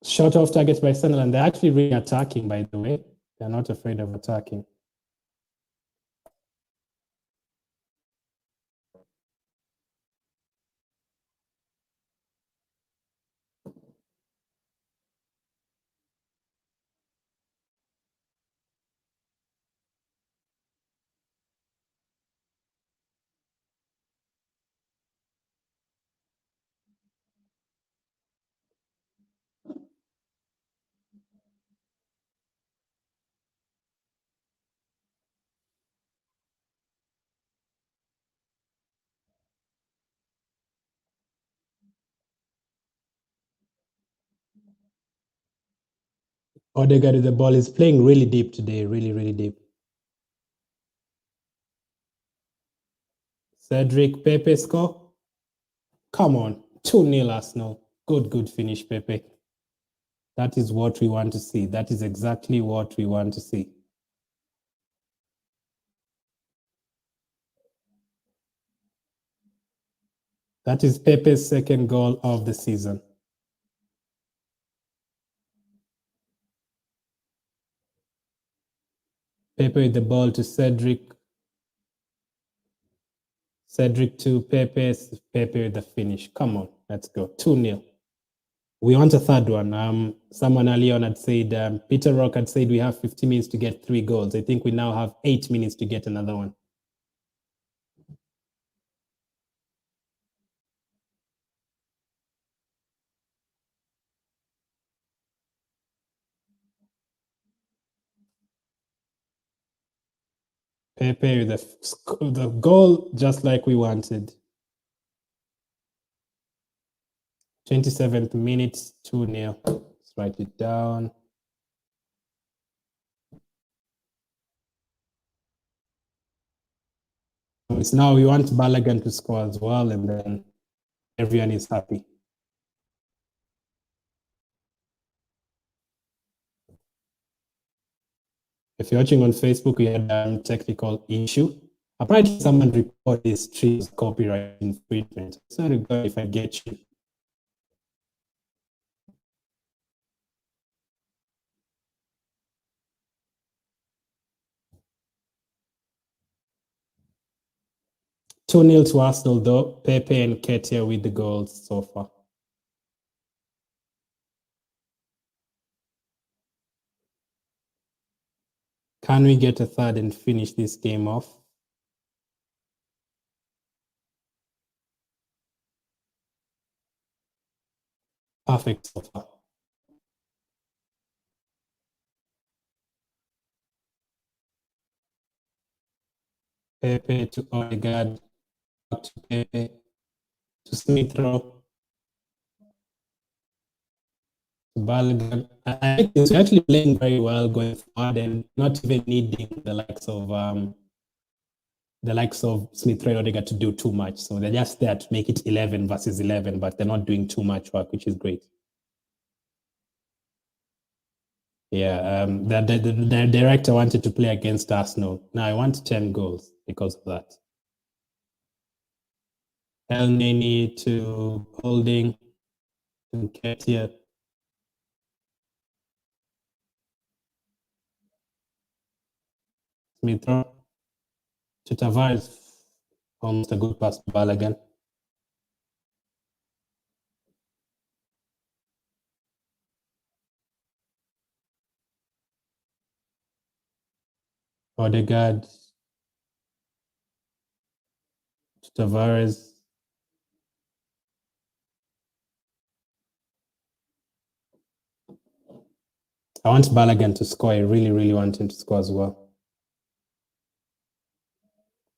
Shot off targets by Sunderland. They're actually really attacking, by the way. They're not afraid of attacking. Odegaard with the ball is playing really deep today, really, really deep. Cedric, Pepe score. Come on, 2-0 Arsenal. Good finish, Pepe. That is what we want to see. That is exactly what we want to see. That is Pepe's second goal of the season. Pepe with the ball to Cedric. Cedric to Pepe. Pepe with the finish. Come on, let's go. 2-0. We want a third one. Someone earlier on had said, Peter Rock had said we have 50 minutes to get 3 goals. I think we now have 8 minutes to get another one. Pepe with the goal just like we wanted. 27th minute, 2-0. Let's write it down. It's now we want Balogun to score as well, and then everyone is happy. If you're watching on Facebook, we had a technical issue. Apparently, someone reported this stream as copyright infringement. Sorry, God, if I get you. Two 0 to Arsenal, though. Pepe and Ketia with the goals so far. Can we get a third and finish this game off? Perfect so far. Pepe to Odegaard, back to Pepe, to Smith Rowe, to Balogun. I think he's actually playing very well going forward and not even needing the likes of Smith Rowe and Odegaard to do too much. So they're just there to make it 11 versus 11, but they're not doing too much work, which is great. Yeah, the director wanted to play against Arsenal. Now I want 10 goals because of that. El Neni to Holding, to Ketia. Smith Rowe to Tavares. Almost a good pass to Balogun. Odegaard to Tavares. I want Balogun to score. I really, really want him to score as well.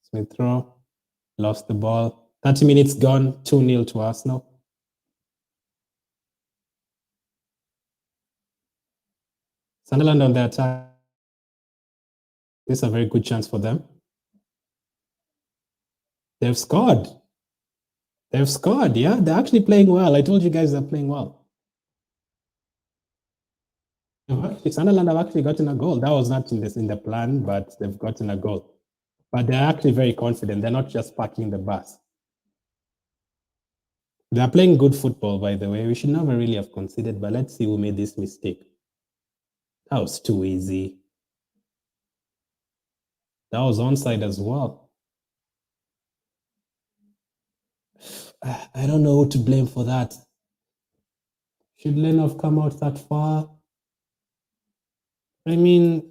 Smith Rowe lost the ball. 30 minutes gone, 2-0 to Arsenal. Sunderland on the attack. This is a very good chance for them. They've scored. They've scored, yeah. They're actually playing well. I told you guys they're playing well. Sunderland have actually gotten a goal. That was not in the plan, but they've gotten a goal. But they're actually very confident. They're not just parking the bus. They're playing good football, by the way. We should never really have considered, but let's see who made this mistake. That was too easy. That was onside as well. I don't know who to blame for that. Should Len have come out that far? I mean,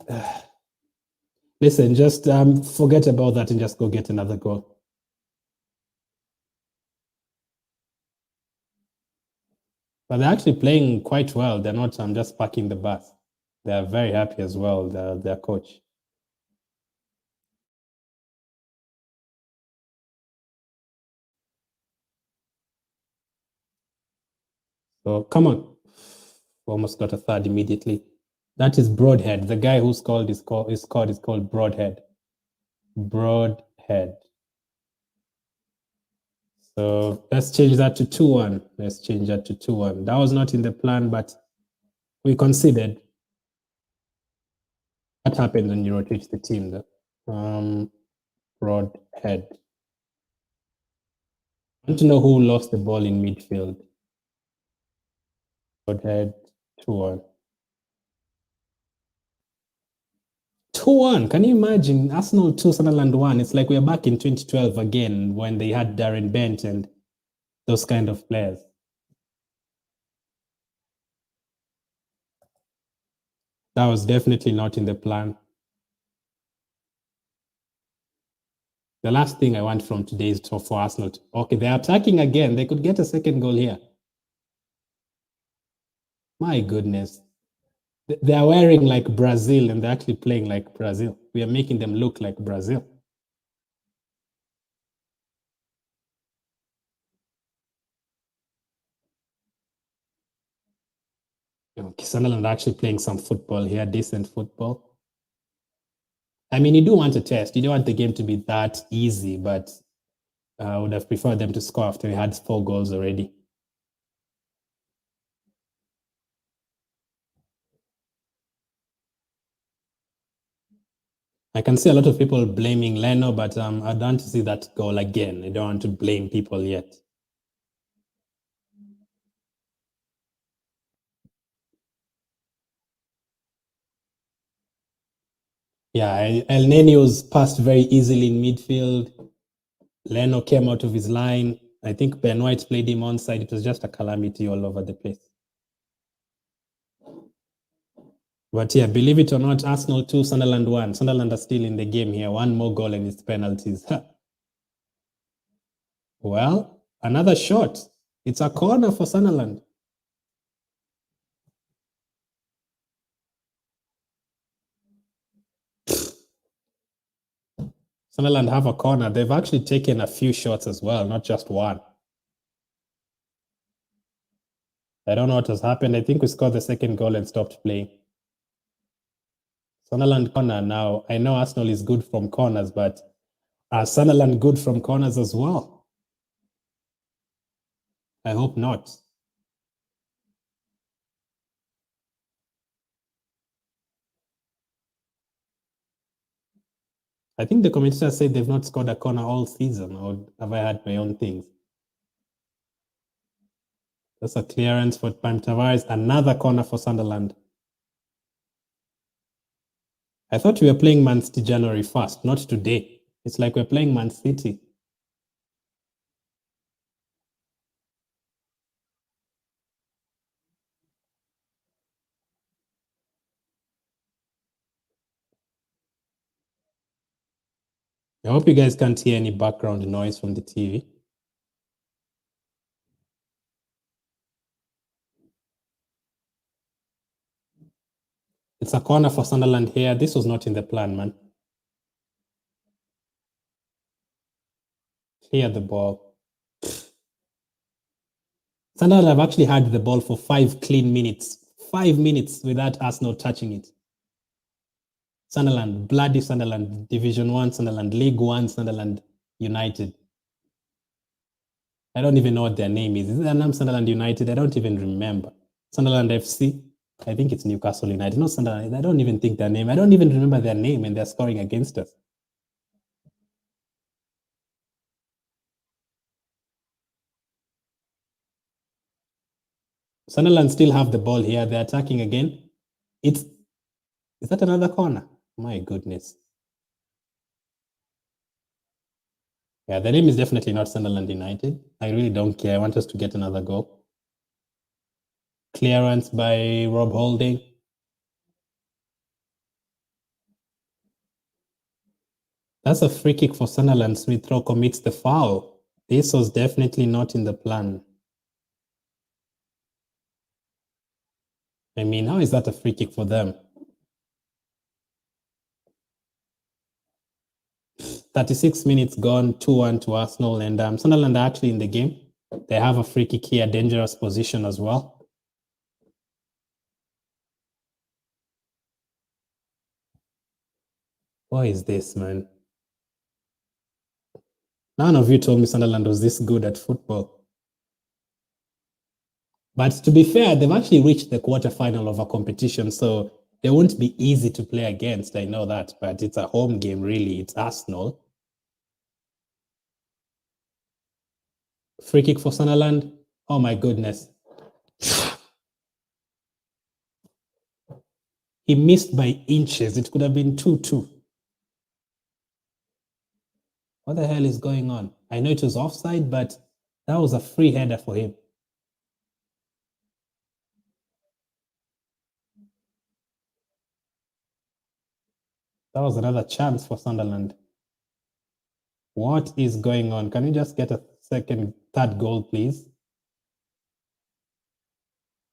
listen, just forget about that and just go get another goal. But they're actually playing quite well. They're not just parking the bus. They're very happy as well, their coach. So come on. Almost got a third immediately. That is Broadhead. The guy who scored is called Broadhead. Broadhead. So let's change that to 2-1. Let's change that to 2-1. That was not in the plan, but we considered. What happened when you rotate the team, though? Broadhead. I want to know who lost the ball in midfield. Broadhead, 2-1. 2-1. Can you imagine? Arsenal 2, Sunderland 1. It's like we're back in 2012 again when they had Darren Bent and those kind of players. That was definitely not in the plan. The last thing I want from today is for Arsenal. Okay, they're attacking again. They could get a second goal here. My goodness. They are wearing like Brazil and they're actually playing like Brazil. We are making them look like Brazil. Okay, Sunderland are actually playing some football here, decent football. I mean, you do want a test. You don't want the game to be that easy, but I would have preferred them to score after we had 4 goals already. I can see a lot of people blaming Leno, but I don't want to see that goal again. I don't want to blame people yet. Yeah, El Nenio's passed very easily in midfield. Leno came out of his line. I think Ben White played him onside. It was just a calamity all over the place. But yeah, believe it or not, Arsenal 2, Sunderland 1. Sunderland are still in the game here. 1 more goal and it's penalties. Well, another shot. It's a corner for Sunderland. Sunderland have a corner. They've actually taken a few shots as well, not just one. I don't know what has happened. I think we scored the second goal and stopped playing. Sunderland corner now. I know Arsenal is good from corners, but are Sunderland good from corners as well? I hope not. I think the commentators said they've not scored a corner all season, or have I had my own things? That's a clearance for Pam Tavares. Another corner for Sunderland. I thought we were playing Man City January 1st, not today. It's like we're playing Man City. I hope you guys can't hear any background noise from the TV. It's a corner for Sunderland here. This was not in the plan, man. Clear the ball. Sunderland have actually had the ball for 5 clean minutes. 5 minutes without Arsenal touching it. Sunderland, bloody Sunderland, Division 1 Sunderland, League 1 Sunderland United. I don't even know what their name is. Is their name Sunderland United? I don't even remember. Sunderland FC? I think it's Newcastle United. No, Sunderland. I don't even think their name. I don't even remember their name, and they're scoring against us. Sunderland still have the ball here. They're attacking again. Is that another corner? My goodness. Yeah, the name is definitely not Sunderland United. I really don't care. I want us to get another goal. Clearance by Rob Holding. That's a free kick for Sunderland. Smith Rowe commits the foul. This was definitely not in the plan. I mean, how is that a free kick for them? 36 minutes gone, 2-1 to Arsenal, and Sunderland are actually in the game. They have a free kick here, dangerous position as well. What is this, man? None of you told me Sunderland was this good at football. But to be fair, they've actually reached the quarterfinal of a competition, so they won't be easy to play against. I know that, but it's a home game, really. It's Arsenal. Free kick for Sunderland. Oh my goodness. He missed by inches. It could have been 2-2. What the hell is going on? I know it was offside, but that was a free header for him. That was another chance for Sunderland. What is going on? Can we just get a third goal, please?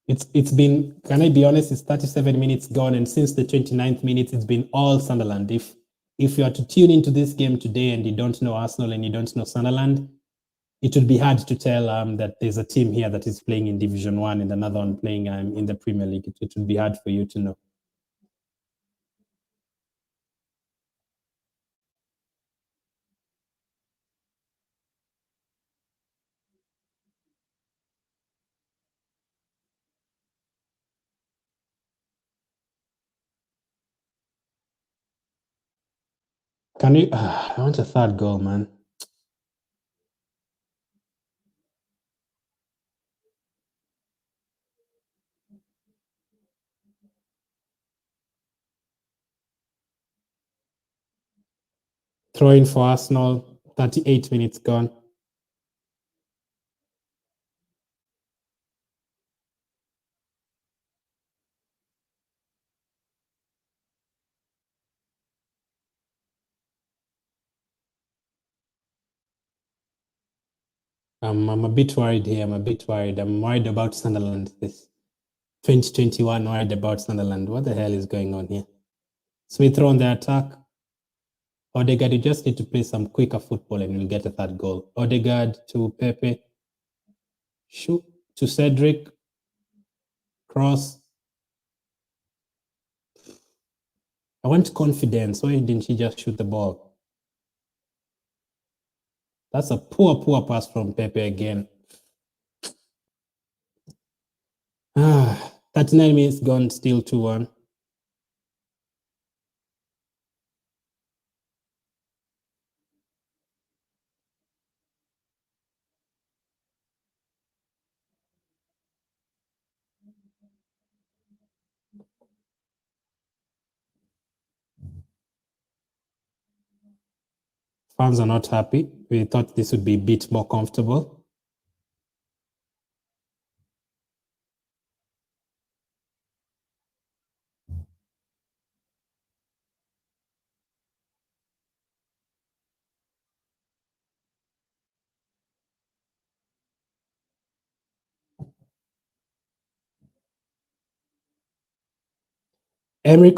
It's been, can I be honest, it's 37 minutes gone, and since the 29th minute, it's been all Sunderland. If you are to tune into this game today and you don't know Arsenal and you don't know Sunderland, it would be hard to tell that there's a team here that is playing in Division 1 and another one playing in the Premier League. It would be hard for you to know. Can you? I want a third goal, man. Throw in for Arsenal. 38 minutes gone. I'm a bit worried here. I'm a bit worried. I'm worried about Sunderland. This 2021, worried about Sunderland. What the hell is going on here? Smith Rowe on the attack. Odegaard, you just need to play some quicker football and you'll get a third goal. Odegaard to Pepe. Shoot to Cedric. Cross. I want confidence. Why didn't he just shoot the ball? That's a poor pass from Pepe again. 39 minutes gone, still 2-1. Fans are not happy. We thought this would be a bit more comfortable. Pierre-Emerick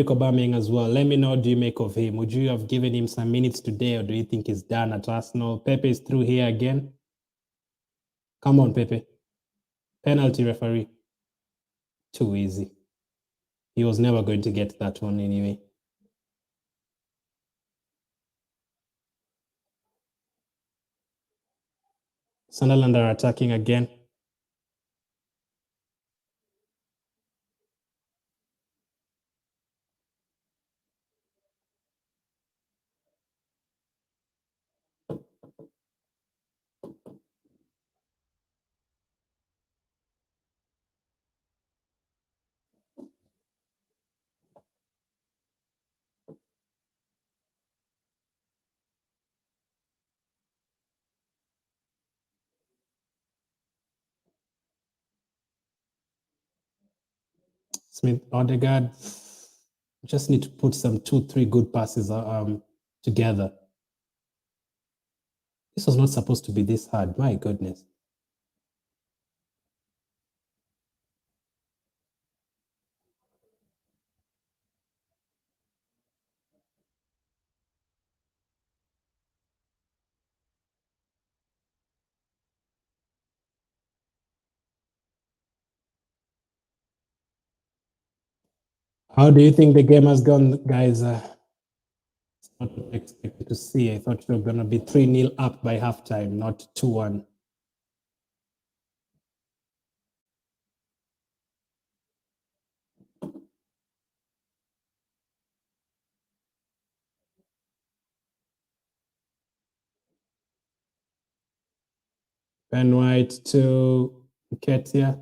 Aubameyang as well. Let me know what do you make of him. Would you have given him some minutes today, or do you think he's done at Arsenal? Pepe is through here again. Come on, Pepe. Penalty, referee. Too easy. He was never going to get that one anyway. Sunderland are attacking again. Smith, Odegaard, just need to put some 2-3 good passes together. This was not supposed to be this hard. My goodness. How do you think the game has gone, guys? Not what I expected to see. I thought we were going to be 3-0 up by halftime, not 2-1. Ben White to Ketia.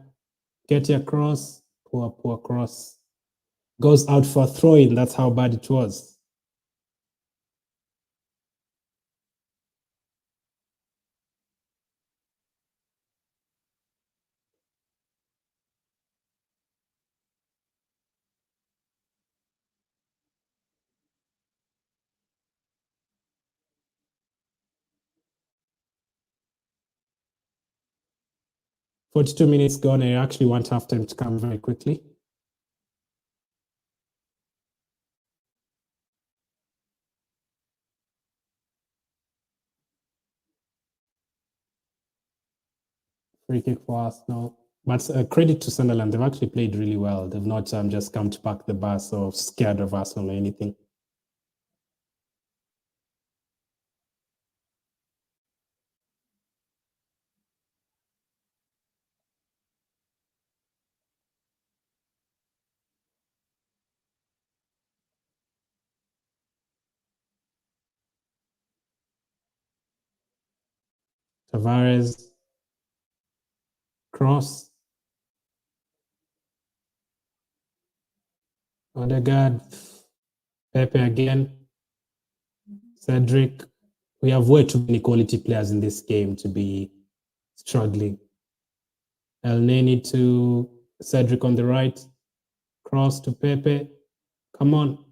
Ketia cross. Poor cross. Goes out for a throw-in. That's how bad it was. 42 minutes gone, and I actually want halftime to come very quickly. Free kick for Arsenal. But credit to Sunderland, they've actually played really well. They've not just come to park the bus or scared of Arsenal or anything. Tavares, cross. Odegaard, Pepe again, Cedric. We have way too many quality players in this game to be struggling. El Neni to Cedric on the right, cross to Pepe. Come on.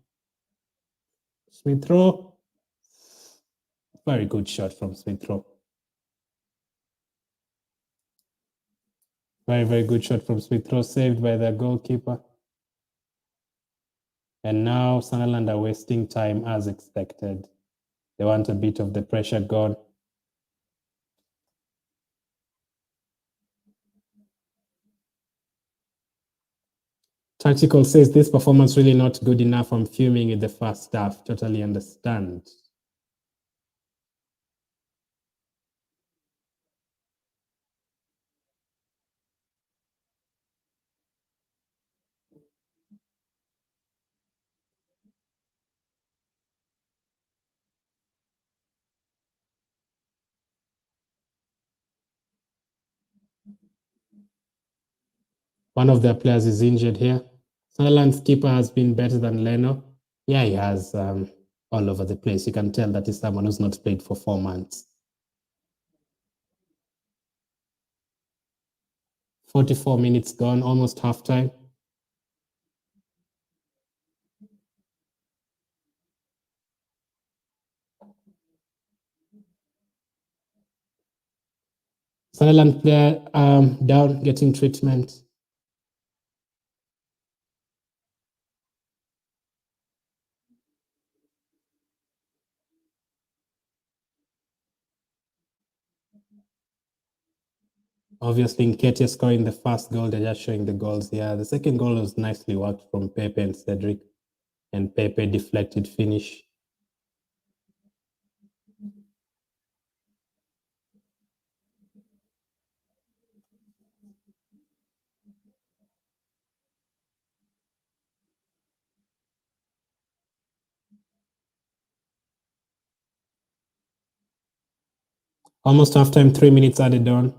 Smith Rowe. Very good shot from Smith Rowe. Very, very good shot from Smith Rowe, saved by the goalkeeper. And now Sunderland are wasting time as expected. They want a bit of the pressure gone. Tactical says this performance really not good enough. I'm fuming in the first half. Totally understand. One of their players is injured here. Sunderland's keeper has been better than Leno. Yeah, he has all over the place. You can tell that he's someone who's not played for 4 months. 44 minutes gone, almost halftime. Sunderland player down, getting treatment. Obviously, Nketiah scoring the first goal. They're just showing the goals here. The second goal was nicely worked from Pepe and Cedric, and Pepe deflected finish. Almost halftime, 3 minutes added on.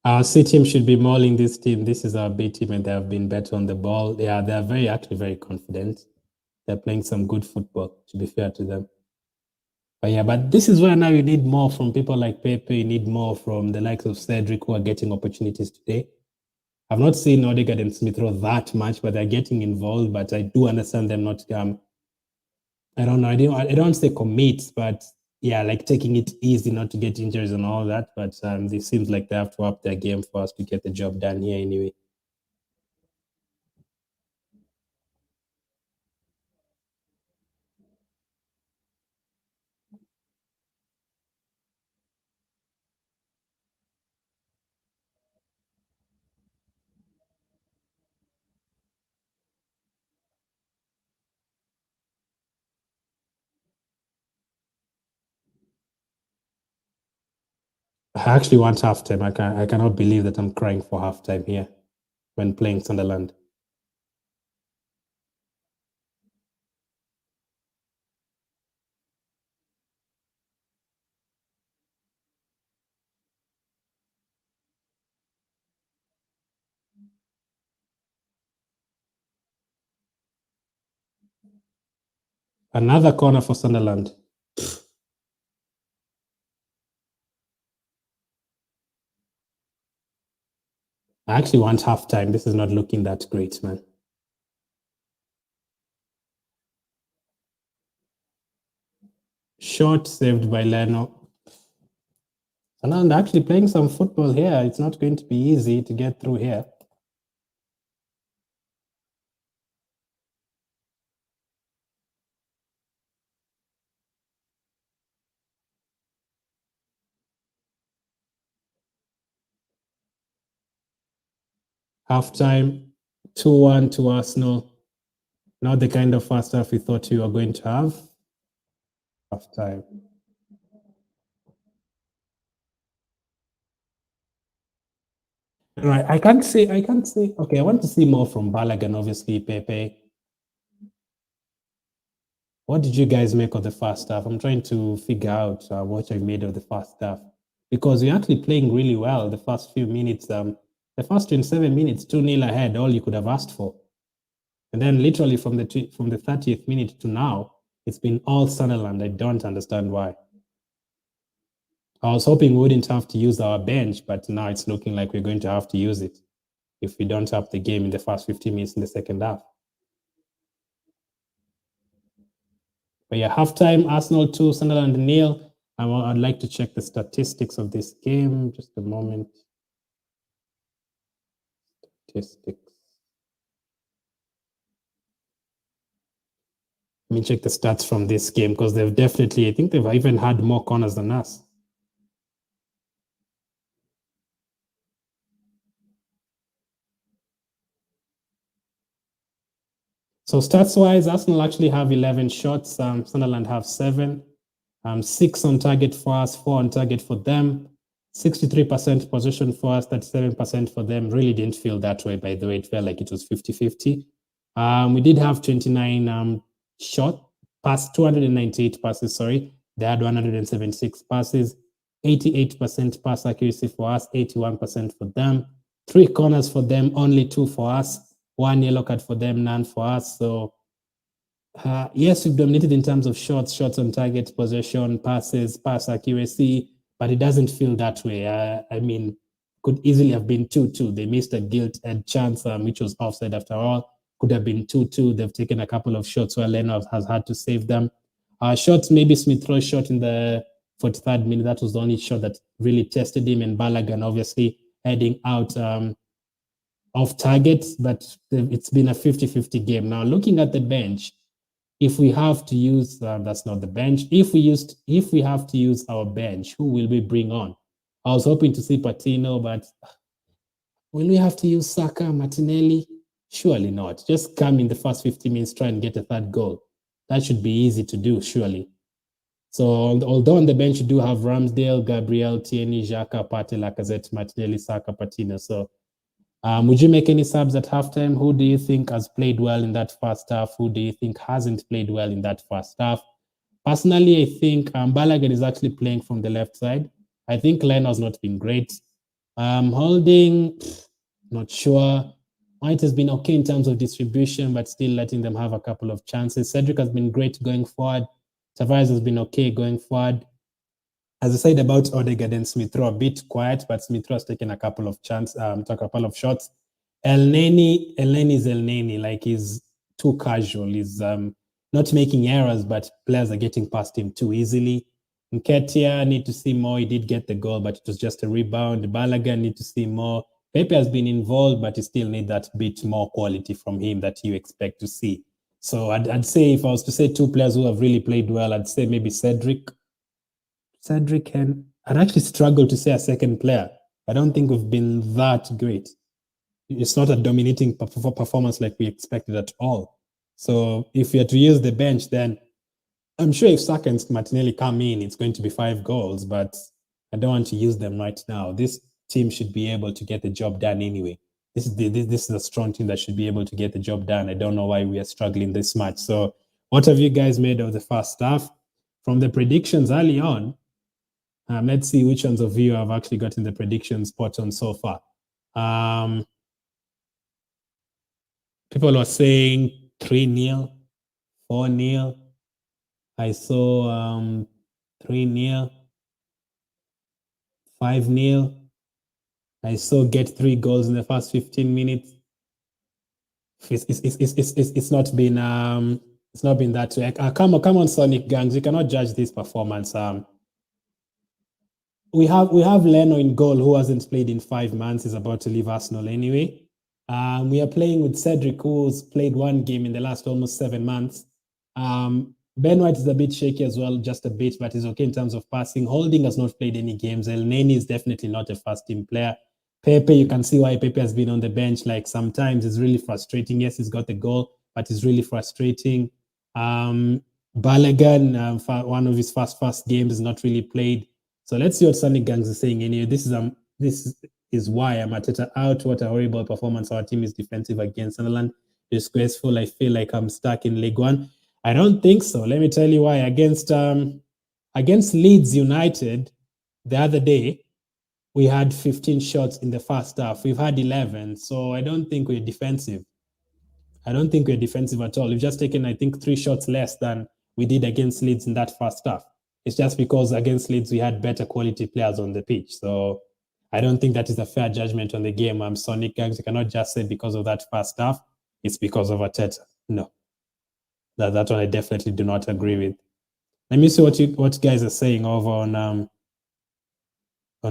Our C team should be mauling this team. This is our B team, and they have been better on the ball. Yeah, they're very confident. They're playing some good football, to be fair to them. But this is where now you need more from people like Pepe. You need more from the likes of Cedric, who are getting opportunities today. I've not seen Odegaard and Smith Rowe that much, but they're getting involved. But I do understand them not. I don't know. I don't say commit, but yeah, like taking it easy, not to get injuries and all that. But it seems like they have to up their game for us to get the job done here anyway. I actually want halftime. I cannot believe that I'm crying for halftime here when playing Sunderland. Another corner for Sunderland. actually want halftime. This is not looking that great, man. Shot saved by Leno. Sunderland actually playing some football here. It's not going to be easy to get through here. Halftime, 2-1 to Arsenal. Not the kind of first half we thought we were going to have. Halftime. Right. I can't say. Okay, I want to see more from Balogun, obviously, Pepe. What did you guys make of the first half? I'm trying to figure out what I made of the first half because we're actually playing really well the first few minutes. The first 27 minutes, 2-0 ahead, all you could have asked for. And then literally from the 30th minute to now, it's been all Sunderland. I don't understand why. I was hoping we wouldn't have to use our bench, but now it's looking like we're going to have to use it if we don't have the game in the first 15 minutes in the second half. But yeah, halftime, Arsenal 2, Sunderland 0. I'd like to check the statistics of this game. Just a moment. Statistics. Let me check the stats from this game because they've definitely, I think they've even had more corners than us. So stats-wise, Arsenal actually have 11 shots. Sunderland have 7. 6 on target for us, 4 on target for them. 63% possession for us, 37% for them. Really didn't feel that way, by the way. It felt like it was 50-50. We did have 29 pass, 298 passes, sorry. They had 176 passes, 88% pass accuracy for us, 81% for them. 3 corners for them, only 2 for us. 1 yellow card for them, none for us. So yes, we've dominated in terms of shots on target, possession, passes, pass accuracy, but it doesn't feel that way. I mean, could easily have been 2-2. They missed a gilt-edged chance, which was offside after all. Could have been 2-2. They've taken a couple of shots where Leno has had to save them. Shots, maybe Smith Rowe's shot in the 43rd minute. That was the only shot that really tested him, and Balogun obviously heading out off target, but it's been a 50-50 game. Now, looking at the bench, if we have to use that's not the bench. If we have to use our bench, who will we bring on? I was hoping to see Patino, but will we have to use Saka, Martinelli? Surely not. Just come in the first 50 minutes, try and get a third goal. That should be easy to do, surely. So although on the bench you do have Ramsdale, Gabriel, Tierney, Xhaka, Partey, Lacazette, Martinelli, Saka, Patino. So would you make any subs at halftime? Who do you think has played well in that first half? Who do you think hasn't played well in that first half? Personally, I think Balogun is actually playing from the left side. I think Leno's not been great. Holding, not sure. White has been okay in terms of distribution, but still letting them have a couple of chances. Cedric has been great going forward. Tavares has been okay going forward. As I said about Odegaard and Smith Rowe, a bit quiet, but Smith Rowe has taken a couple of shots. El Neni is El Neni, like he's too casual. He's not making errors, but players are getting past him too easily. Nketiah, need to see more. He did get the goal, but it was just a rebound. Balogun, need to see more. Pepe has been involved, but you still need that bit more quality from him that you expect to see. So I'd say if I was to say 2 players who have really played well, I'd say maybe Cedric and I'd actually struggle to say a second player. I don't think we've been that great. It's not a dominating performance like we expected at all. So if we are to use the bench, then I'm sure if Saka and Martinelli come in, it's going to be 5 goals, but I don't want to use them right now. This team should be able to get the job done anyway. This is a strong team that should be able to get the job done. I don't know why we are struggling this much. So what have you guys made of the first half? From the predictions early on, let's see which ones of you have actually gotten the predictions spot on so far. People are saying 3-0, 4-0. I saw 3-0, 5-0. I saw get 3 goals in the first 15 minutes. It's not been that way. Come on, Sonic Gangs. You cannot judge this performance. We have Leno in goal, who hasn't played in 5 months. He's about to leave Arsenal anyway. We are playing with Cedric, who's played 1 game in the last almost 7 months. Ben White is a bit shaky as well, just a bit, but he's okay in terms of passing. Holding has not played any games. El Neni is definitely not a first-team player. Pepe, you can see why Pepe has been on the bench. Like, sometimes it's really frustrating. Yes, he's got the goal, but it's really frustrating. Balogun, one of his first games, is not really played. So let's see what Sonic Gangs is saying anyway. This is why I'm Arteta out. What a horrible performance. Our team is defensive against Sunderland. Disgraceful. I feel like I'm stuck in League One. I don't think so. Let me tell you why. Against Leeds United the other day, we had 15 shots in the first half. We've had 11. So I don't think we're defensive. I don't think we're defensive at all. We've just taken, I think, 3 shots less than we did against Leeds in that first half. It's just because against Leeds, we had better quality players on the pitch. So I don't think that is a fair judgment on the game. I'm Sonic Gangs. You cannot just say because of that first half, it's because of Arteta. No. That one I definitely do not agree with. Let me see what guys are saying over on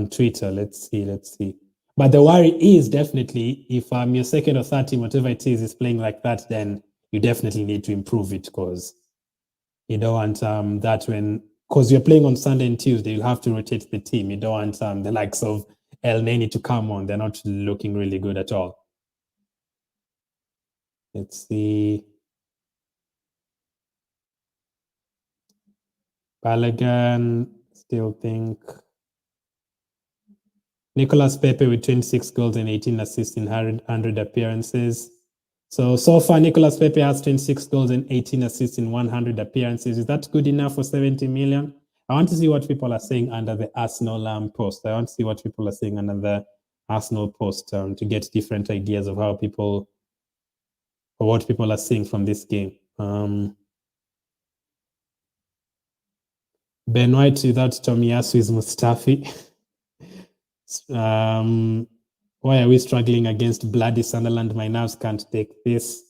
Twitter. Let's see. But the worry is definitely if your second or third team, whatever it is playing like that, then you definitely need to improve it, because you don't want that because you're playing on Sunday and Tuesday, you'll have to rotate the team. You don't want the likes of El Neni to come on. They're not looking really good at all. Let's see. Balogun, still think. Nicolas Pepe with 26 goals and 18 assists in 100 appearances. So far, Nicolas Pepe has 26 goals and 18 assists in 100 appearances. Is that good enough for 70 million? I want to see what people are saying under the Arsenal post. I want to see what people are saying under the Arsenal post to get different ideas of what people are seeing from this game. Ben White without Tomiyasu is Mustafi. Why are we struggling against bloody Sunderland? My nerves can't take this.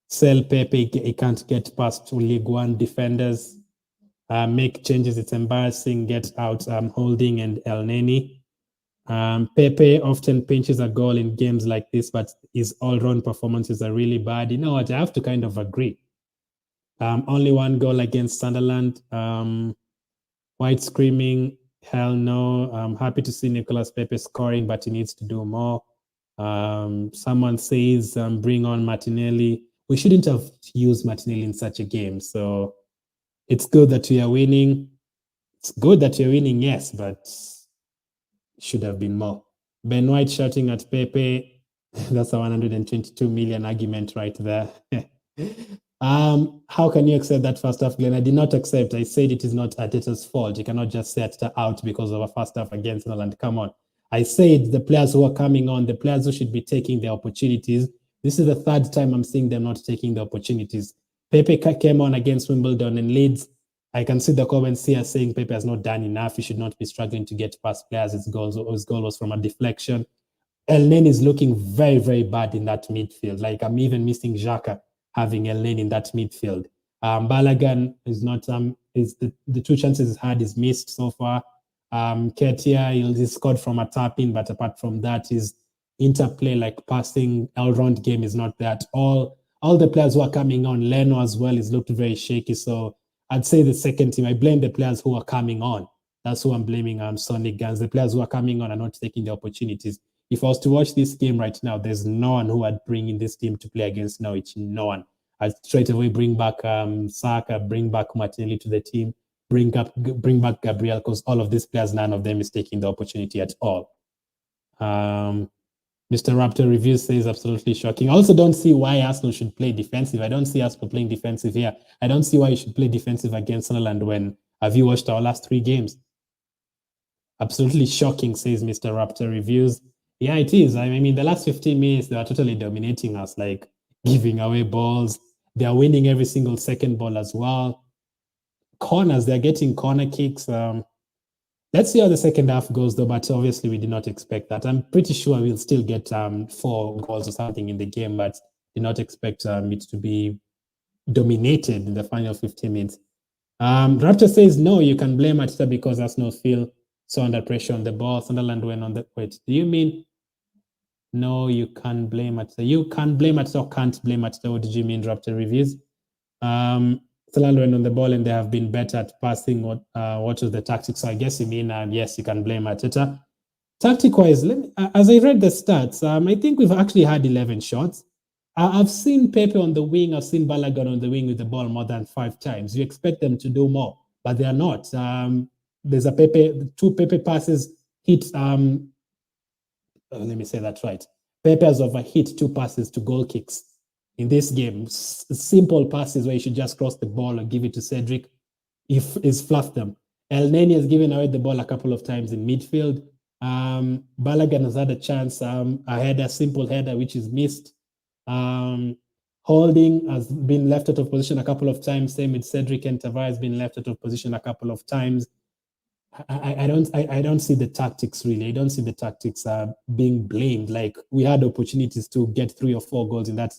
Sell Pepe, he can't get past League One defenders. Make changes, it's embarrassing. Get out Holding and El Neni. Pepe often pinches a goal in games like this, but his all-round performances are really bad. You know what? I have to kind of agree. Only 1 goal against Sunderland. White screaming, hell no. I'm happy to see Nicolas Pepe scoring, but he needs to do more. Someone says, bring on Martinelli. We shouldn't have used Martinelli in such a game. So it's good that we are winning. It's good that you're winning, yes, but should have been more. Ben White shouting at Pepe. That's a 122 million argument right there. How can you accept that first half, Glenn? I did not accept. I said it is not Arteta's fault. You cannot just say Arteta out because of a first half against Sunderland. Come on. I said the players who are coming on, the players who should be taking the opportunities. This is the 3rd time I'm seeing them not taking the opportunities. Pepe came on against Wimbledon and Leeds. I can see the comments here saying Pepe has not done enough. He should not be struggling to get past players. His goal was from a deflection. El Neni is looking very, very bad in that midfield. Like, I'm even missing Xhaka having El Neni in that midfield. Balogun is not is the 2 chances he's had is missed so far. Ketia, he scored from a tap-in, but apart from that, his interplay, like passing, all-round game is not there at all. All the players who are coming on, Leno as well, is looked very shaky. So I'd say the second team, I blame the players who are coming on. That's who I'm blaming Sonic Guns. The players who are coming on are not taking the opportunities. If I was to watch this game right now, there's no one who I'd bring in this team to play against Norwich. No one. I'd straight away bring back Saka, bring back Martinelli to the team, bring back Gabriel, because all of these players, none of them is taking the opportunity at all. Mr. Raptor Review says absolutely shocking. I also don't see why Arsenal should play defensive. I don't see Arsenal playing defensive here. I don't see why you should play defensive against Sunderland when have you watched our last 3 games? Absolutely shocking, says Mr. Raptor Reviews. Yeah, it is. I mean, the last 15 minutes, they are totally dominating us, like giving away balls. They are winning every single second ball as well. Corners, they're getting corner kicks. Let's see how the second half goes, though. But obviously, we did not expect that. I'm pretty sure we'll still get 4 goals or something in the game, but did not expect it to be dominated in the final 15 minutes. Raptor says no, you can blame Arteta because Arsenal feel so under pressure on the ball. Sunderland went on the wait. Do you mean no? You can't blame Arteta. You can't blame Arteta or can't blame Arteta. What did you mean, Raptor reviews? Sunderland went on the ball and they have been better at passing. What was the tactics? So I guess you mean yes, you can blame Arteta. Tactic-wise, as I read the stats, I think we've actually had 11 shots. I've seen Pepe on the wing. I've seen Balogun on the wing with the ball more than 5 times. You expect them to do more, but they are not. There's a 2 Pepe passes hit. Let me say that right. Pepe has overhit 2 passes to goal kicks in this game. Simple passes where you should just cross the ball or give it to Cedric. If is fluffed them. El Neni has given away the ball a couple of times in midfield. Balogun has had a chance, a simple header, which is missed. Holding has been left out of position a couple of times. Same with Cedric, and Tavares has been left out of position a couple of times. I don't see the tactics really. I don't see the tactics being blamed. Like, we had opportunities to get 3 or 4 goals in that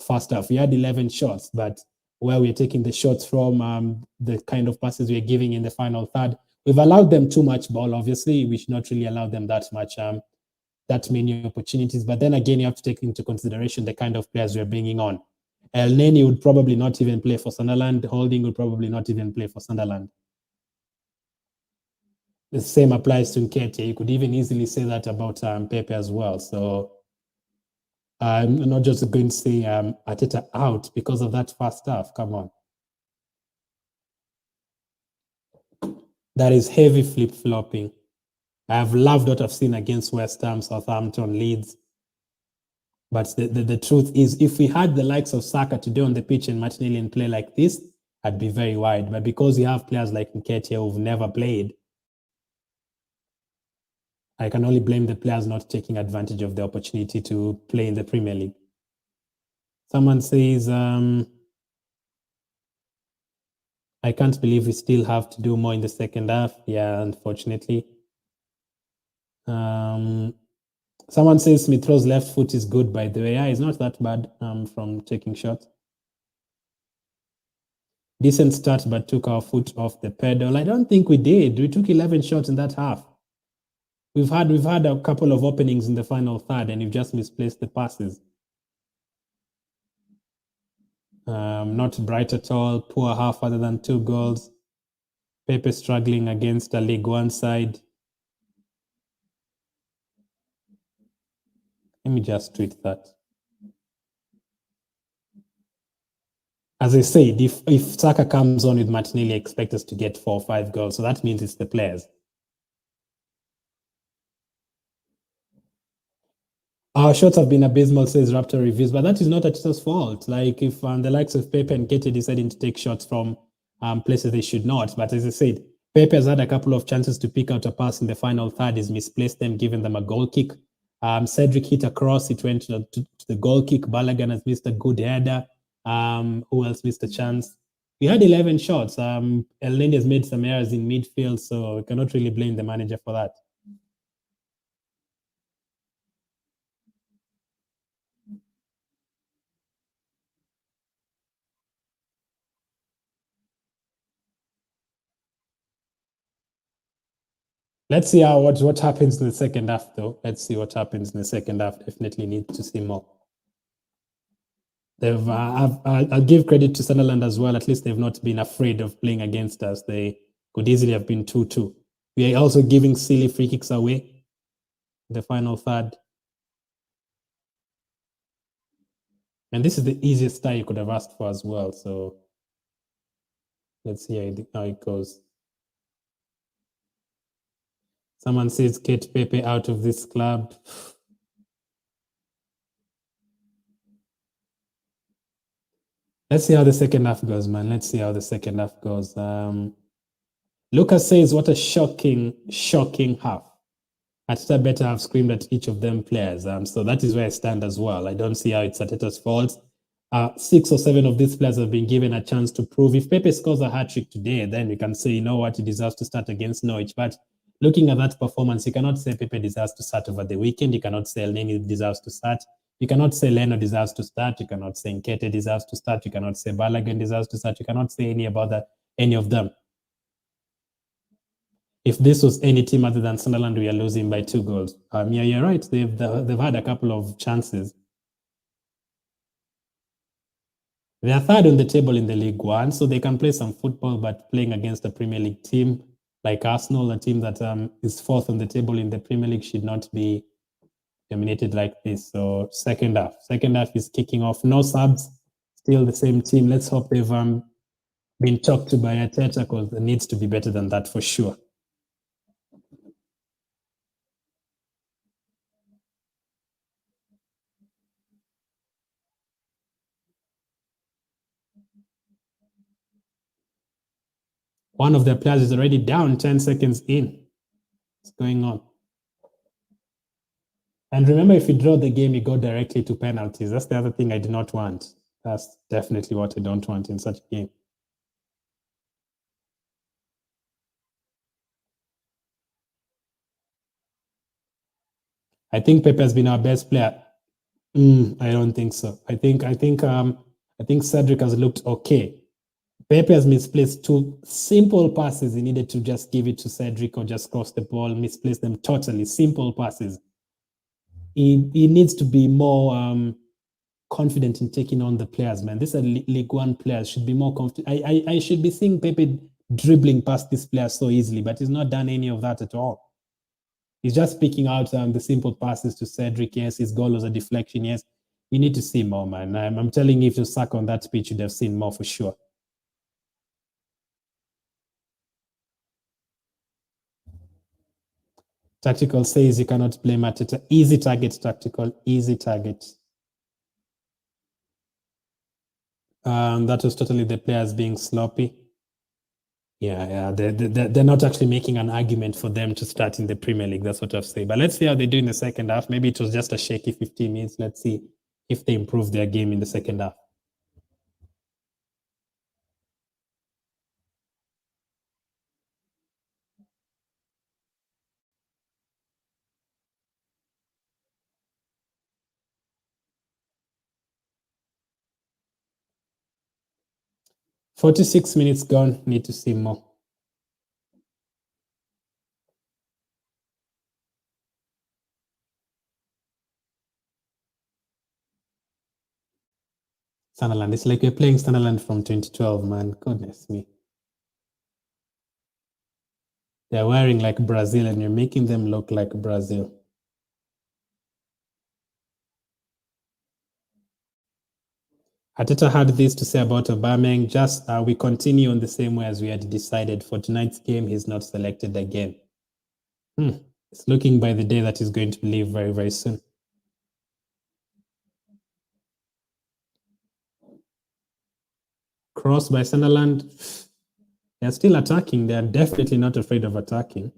first half. We had 11 shots, but where we're taking the shots from, the kind of passes we're giving in the final third, we've allowed them too much ball. Obviously, we should not really allow them that much, that many opportunities. But then again, you have to take into consideration the kind of players we're bringing on. El Neni would probably not even play for Sunderland. Holding would probably not even play for Sunderland. The same applies to Nketiah. You could even easily say that about Pepe as well. So I'm not just going to say Arteta out because of that first half. Come on. That is heavy flip-flopping. I've loved what I've seen against West Ham, Southampton, Leeds. But the truth is, if we had the likes of Saka today on the pitch and Martinelli and play like this, I'd be very worried. But because you have players like Nketiah who've never played, I can only blame the players not taking advantage of the opportunity to play in the Premier League. Someone says, I can't believe we still have to do more in the second half. Yeah, unfortunately. Someone says Smith Rowe's left foot is good, by the way. Yeah, it's not that bad from taking shots. Decent start, but took our foot off the pedal. I don't think we did. We took 11 shots in that half. We've had a couple of openings in the final third, and you've just misplaced the passes. Not bright at all. Poor half, other than 2 goals. Pepe struggling against a League One side. Let me just tweet that. As I said, if Saka comes on with Martinelli, I expect us to get 4 or 5 goals. So that means it's the players. Our shots have been abysmal, says Raptor Reviews, but that is not Arteta's fault. Like, if the likes of Pepe and Nketiah deciding to take shots from places they should not. But as I said, Pepe has had a couple of chances to pick out a pass in the final third. He's misplaced them, giving them a goal kick. Cedric hit a cross. It went to the goal kick. Balogun has missed a good header. Who else missed a chance? We had 11 shots. El Neni has made some errors in midfield, so we cannot really blame the manager for that. Let's see what happens in the second half, though. Let's see what happens in the second half. Definitely need to see more. They've. I'll give credit to Sunderland as well. At least they've not been afraid of playing against us. They could easily have been 2-2. We are also giving silly free kicks away. The final third. And this is the easiest tie you could have asked for as well. So let's see how it goes. Someone says, get Pepe out of this club. Let's see how the second half goes, man. Let's see how the second half goes. Lucas says, what a shocking half. Arteta better have screamed at each of them players. So that is where I stand as well. I don't see how it's Arteta's fault. 6 or 7 of these players have been given a chance to prove. If Pepe scores a hat-trick today, then we can say, you know what, he deserves to start against Norwich. But looking at that performance, you cannot say Pepe deserves to start over the weekend. You cannot say Elneny deserves to start. You cannot say Leno deserves to start. You cannot say Nkete deserves to start. You cannot say Balogun deserves to start. You cannot say any of them. If this was any team other than Sunderland, we are losing by 2 goals. Yeah, you're right. They've had a couple of chances. They are third on the table in the League One, so they can play some football, but playing against a Premier League team like Arsenal, a team that is fourth on the table in the Premier League, should not be dominated like this. So second half is kicking off. No subs, still the same team. Let's hope they've been talked to by Arteta, because it needs to be better than that for sure. One of their players is already down 10 seconds in. What's going on? And remember, if you draw the game, you go directly to penalties. That's the other thing I do not want. That's definitely what I don't want in such a game. I think Pepe has been our best player. I don't think so. I think Cedric has looked okay. Pepe has misplaced 2 simple passes. He needed to just give it to Cedric or just cross the ball, misplaced them totally. Simple passes. He needs to be more confident in taking on the players, man. These are League One players. Should be more confident. I should be seeing Pepe dribbling past these players so easily, but he's not done any of that at all. He's just picking out the simple passes to Cedric. Yes, his goal was a deflection. Yes, you need to see more, man. I'm telling you, if you suck on that pitch, you'd have seen more for sure. Tactical says you cannot blame Arteta. Easy target, tactical, easy target. That was totally the players being sloppy. Yeah, they're not actually making an argument for them to start in the Premier League. That's what I've said. But let's see how they do in the second half. Maybe it was just a shaky 15 minutes. Let's see if they improve their game in the second half. "46 minutes gone. Need to see more." Sunderland. It's like we're playing Sunderland from 2012, man. Goodness me. They're wearing like Brazil and you're making them look like Brazil. Arteta had this to say about Aubameyang. Just we continue on the same way as we had decided. For tonight's game, he's not selected again. It's looking by the day that he's going to leave very, very soon. Cross by Sunderland. They're still attacking. They're definitely not afraid of attacking.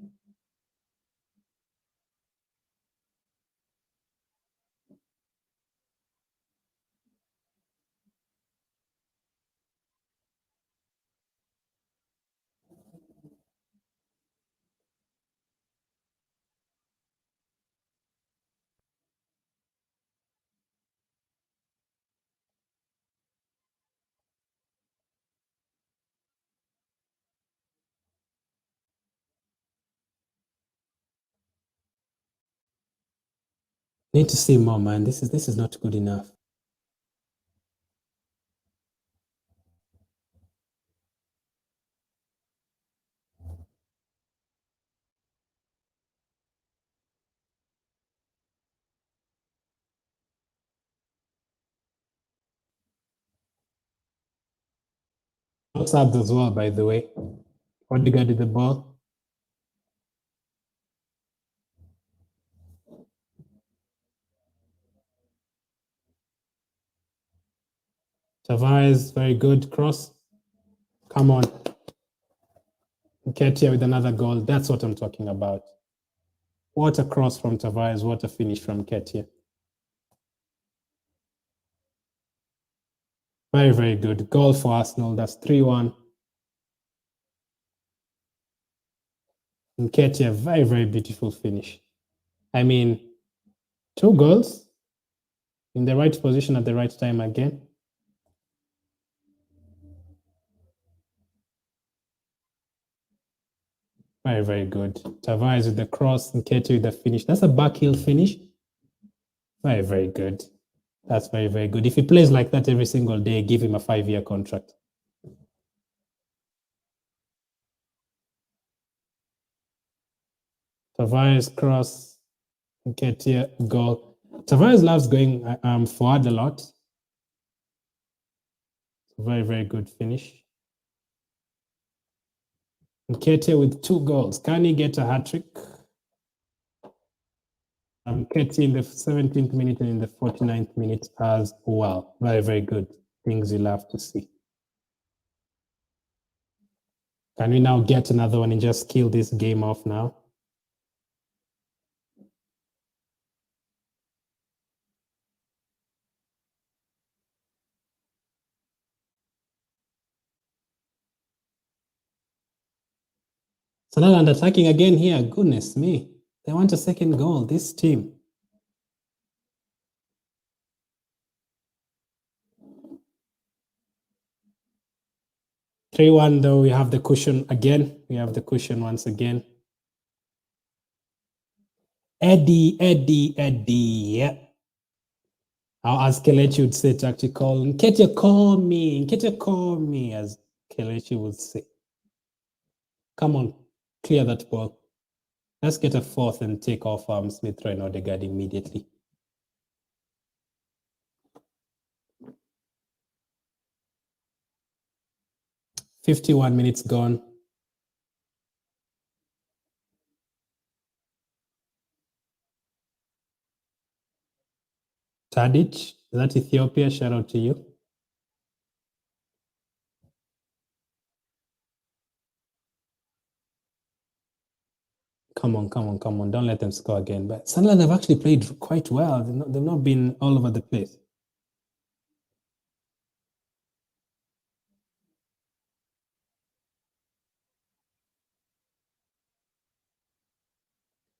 Need to see more, man. This is not good enough. Offside as well, by the way. Odegaard did the ball. Tavares, very good cross. Come on. Nketiah with another goal. That's what I'm talking about. What a cross from Tavares. What a finish from Nketiah. Very, very good. Goal for Arsenal. That's 3-1. Nketiah, very, very beautiful finish. I mean, 2 goals in the right position at the right time again. Very, very good. Tavares with the cross, Nketiah with the finish. That's a back heel finish. Very, very good. That's very, very good. If he plays like that every single day, give him a 5-year contract. Tavares cross, Nketiah goal. Tavares loves going forward a lot. Very, very good finish. Nketiah with 2 goals. Can he get a hat-trick? Nketiah in the 17th minute and in the 49th minute as well. Very, very good. Things you'll have to see. Can we now get another one and just kill this game off now? Sunderland attacking again here. Goodness me. They want a second goal, this team. (3-1) though, we have the cushion again. We have the cushion once again. Eddie. Yeah. As Kelechi would say, tactical. Nketiah, call me. Nketiah, call me, as Kelechi would say. Come on, clear that ball. Let's get a 4th and take off Smith Rowe and Odegaard immediately. (51 minutes gone. Tadic, is that Ethiopia? Shout out to you. Come on. Don't let them score again. But Sunderland have actually played quite well. They've not been all over the place.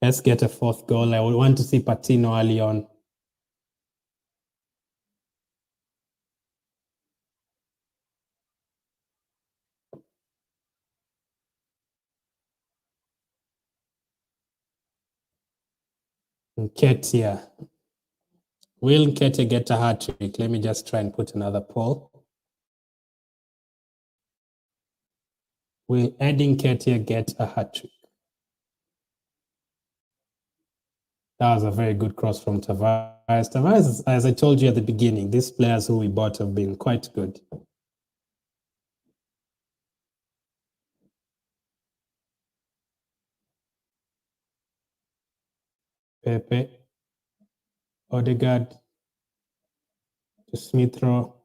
Let's get a 4th goal. I would want to see Patino early on. Nketiah. Will Nketiah get a hat-trick? Let me just try and put another poll. Will Eddie Nketiah get a hat-trick? That was a very good cross from Tavares. Tavares, as I told you at the beginning, these players who we bought have been quite good. Pepe, Odegaard, to Smith Rowe.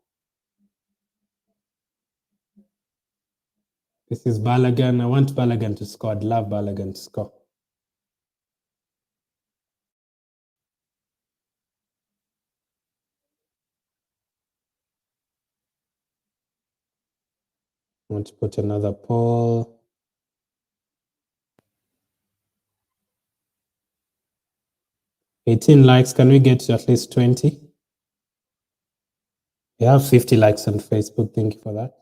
This is Balogun. I want Balogun to score. I'd love Balogun to score. I want to put another poll. 18 likes. Can we get to at least 20? We have 50 likes on Facebook. Thank you for that.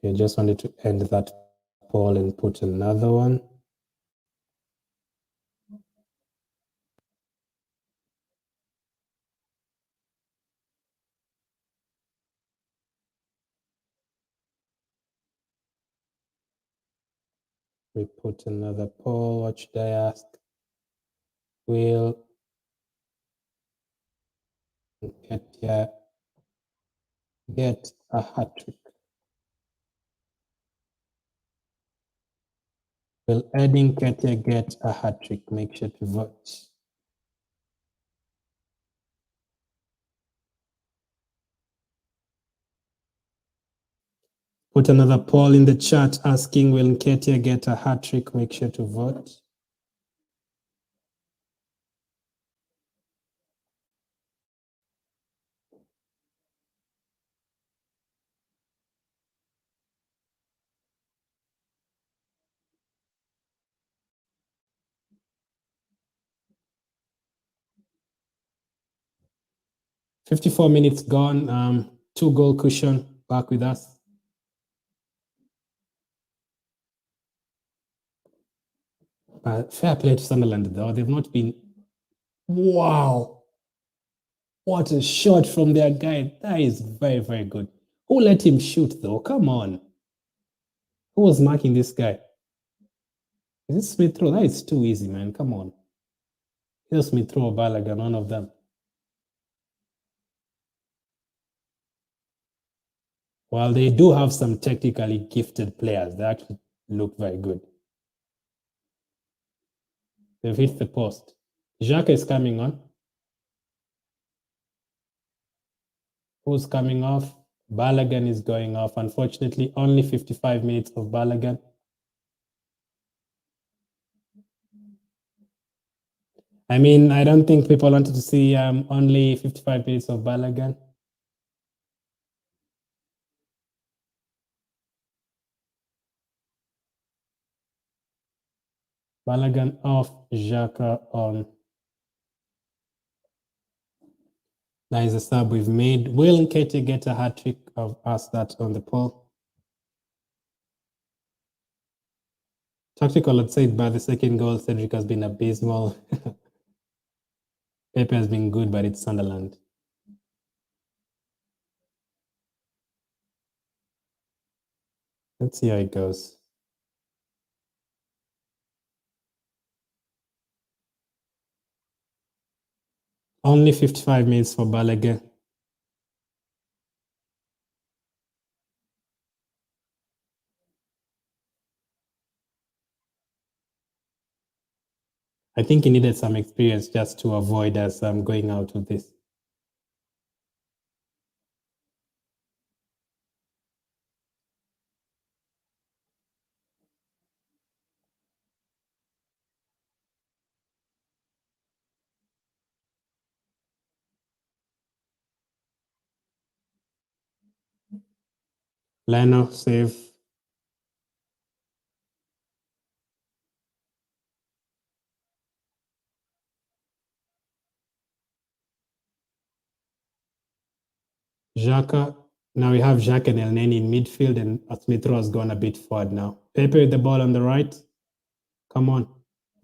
Okay, just wanted to end that poll and put another one. We put another poll. What should I ask? Will Nketiah get a hat-trick? Will Eddie Nketiah get a hat-trick? Make sure to vote. Put another poll in the chat asking, will Nketiah get a hat-trick? Make sure to vote. 54 minutes gone. 2-goal cushion back with us. Fair play to Sunderland, though. They've not been... Wow. What a shot from their guy. That is very, very good. Who let him shoot, though? Come on. Who was marking this guy? Is it Smith Rowe? That is too easy, man. Come on. Either Smith Rowe or Balogun, one of them. While they do have some technically gifted players, they actually look very good. They've hit the post. Xhaka is coming on. Who's coming off? Balogun is going off. Unfortunately, only 55 minutes of Balogun. I mean, I don't think people wanted to see only 55 minutes of Balogun. Balogun off, Xhaka on. That is a sub we've made. Will Nketiah get a hat-trick? I've asked that on the poll. Tactical, I'd say by the second goal, Cedric has been abysmal. Pepe has been good, but it's Sunderland. Let's see how it goes. Only 55 minutes for Balogun. I think he needed some experience just to avoid us going out with this. Leno, save. Xhaka. Now we have Xhaka and El Neni in midfield, and Smith Rowe has gone a bit forward now. Pepe with the ball on the right. Come on.